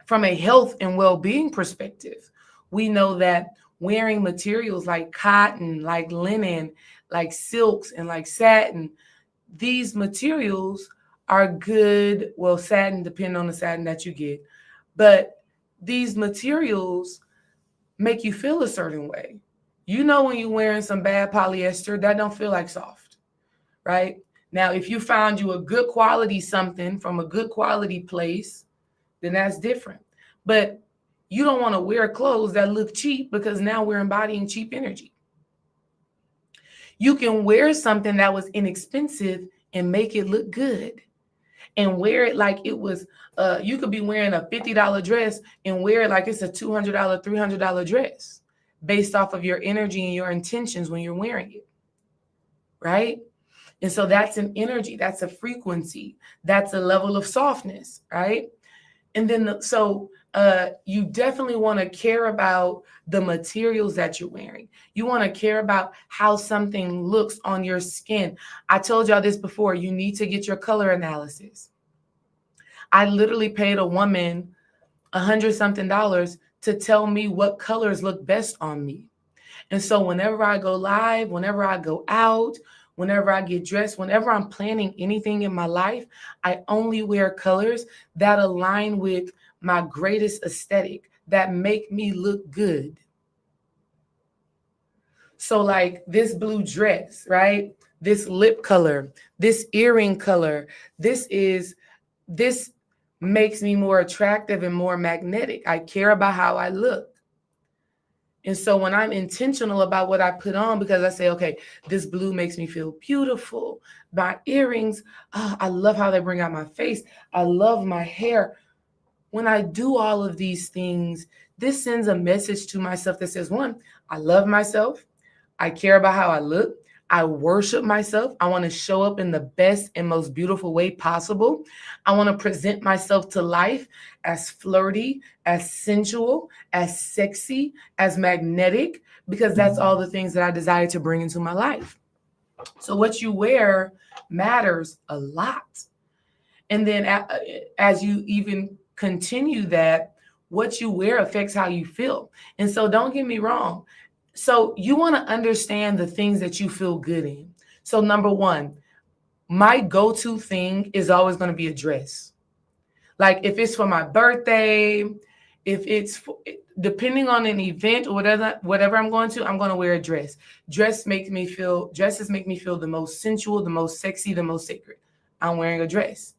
from a health and well-being perspective, we know that wearing materials like cotton, like linen, like silks, and like satin, these materials are good. Well, satin, depending on the satin that you get, but these materials make you feel a certain way. You know, when you're wearing some bad polyester, that don't feel like soft, right? Now, if you found you a good quality something from a good quality place, then that's different. But you don't want to wear clothes that look cheap, because now we're embodying cheap energy. You can wear something that was inexpensive and make it look good, and wear it like it was, you could be wearing a $50 dress and wear it like it's a $200, $300 dress based off of your energy and your intentions when you're wearing it, right? And so that's an energy, that's a frequency, that's a level of softness, right? And then, you definitely want to care about the materials that you're wearing. You want to care about how something looks on your skin. I told y'all this before, you need to get your color analysis. I literally paid a woman $100-something to tell me what colors look best on me. And so whenever I go live, whenever I go out, whenever I get dressed, whenever I'm planning anything in my life, I only wear colors that align with my greatest aesthetic, that make me look good. So like this blue dress, right? This lip color, this earring color, this makes me more attractive and more magnetic. I care about how I look. And so when I'm intentional about what I put on, because I say, okay, this blue makes me feel beautiful. My earrings, I love how they bring out my face. I love my hair. When I do all of these things, this sends a message to myself that says, one, I love myself. I care about how I look. I worship myself. I want to show up in the best and most beautiful way possible. I want to present myself to life as flirty, as sensual, as sexy, as magnetic, because that's all the things that I desire to bring into my life. So what you wear matters a lot. And then as you even continue that, what you wear affects how you feel. And so don't get me wrong. So you want to understand the things that you feel good in. So number one, my go-to thing is always going to be a dress. Like if it's for my birthday, if it's depending on an event or whatever I'm going to wear a dress. Dresses make me feel the most sensual, the most sexy, the most sacred. I'm wearing a dress.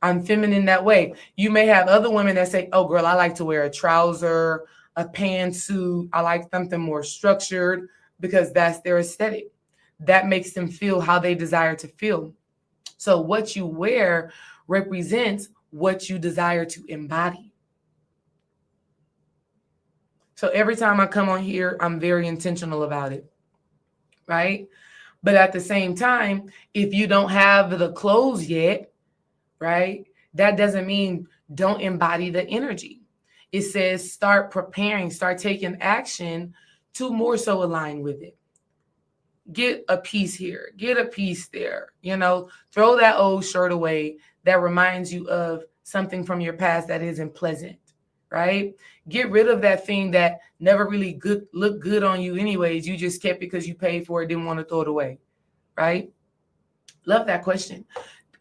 I'm feminine that way. You may have other women that say, oh girl, I like to wear a trouser, a pantsuit. I like something more structured, because that's their aesthetic. That makes them feel how they desire to feel. So what you wear represents what you desire to embody. So every time I come on here, I'm very intentional about it, right? But at the same time, if you don't have the clothes yet, right? That doesn't mean don't embody the energy. It says start preparing, start taking action to more so align with it. Get a piece here, get a piece there, throw that old shirt away that reminds you of something from your past that isn't pleasant, right? Get rid of that thing that never really looked good on you anyways. You just kept it because you paid for it, didn't want to throw it away, right? Love that question.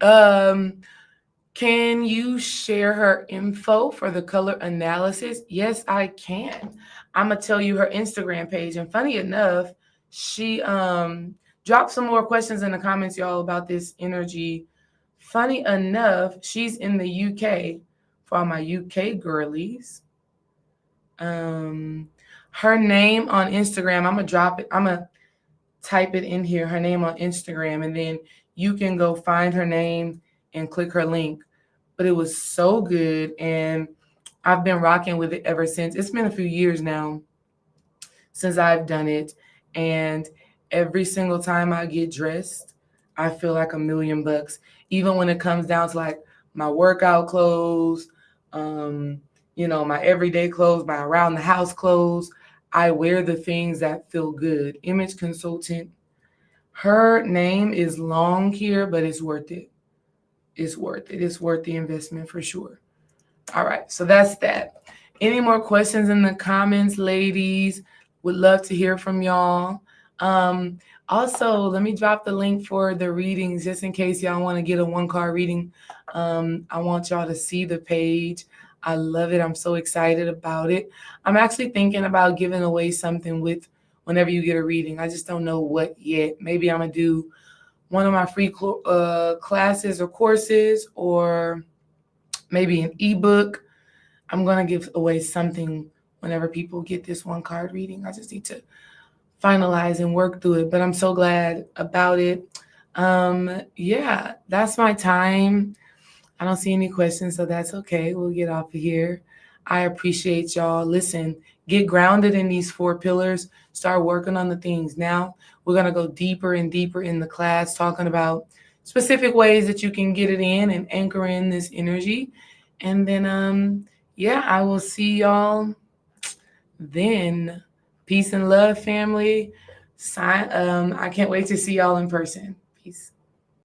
Can you share her info for the color analysis? Yes, I can. I'm gonna tell you her Instagram page. And funny enough, she dropped some more questions in the comments, y'all, about this energy. Funny enough, she's in the UK for all my UK girlies. Her name on Instagram, I'm gonna drop it. I'm gonna type it in here, her name on Instagram, and then you can go find her name and click her link. But it was so good, and I've been rocking with it ever since. It's been a few years now since I've done it, and every single time I get dressed, I feel like $1,000,000. Even when it comes down to like my workout clothes, my everyday clothes, my around the house clothes, I wear the things that feel good. Image consultant. Her name is long here, but it's worth it. It's worth it. It's worth the investment for sure. All right, so that's that. Any more questions in the comments, ladies? Would love to hear from y'all. Also, let me drop the link for the readings just in case y'all want to get a 1-card reading. I want y'all to see the page. I love it. I'm so excited about it. I'm actually thinking about giving away something with whenever you get a reading. I just don't know what yet. Maybe I'm going to do one of my free classes or courses, or maybe an ebook. I'm going to give away something whenever people get this 1-card reading. I just need to finalize and work through it, but I'm so glad about it. Yeah, that's my time. I don't see any questions, so that's okay. We'll get off of here. I appreciate y'all. Listen, get grounded in these 4 pillars. Start working on the things now. We're going to go deeper and deeper in the class, talking about specific ways that you can get it in and anchor in this energy. And then, I will see y'all then. Peace and love, family. I can't wait to see y'all in person. Peace.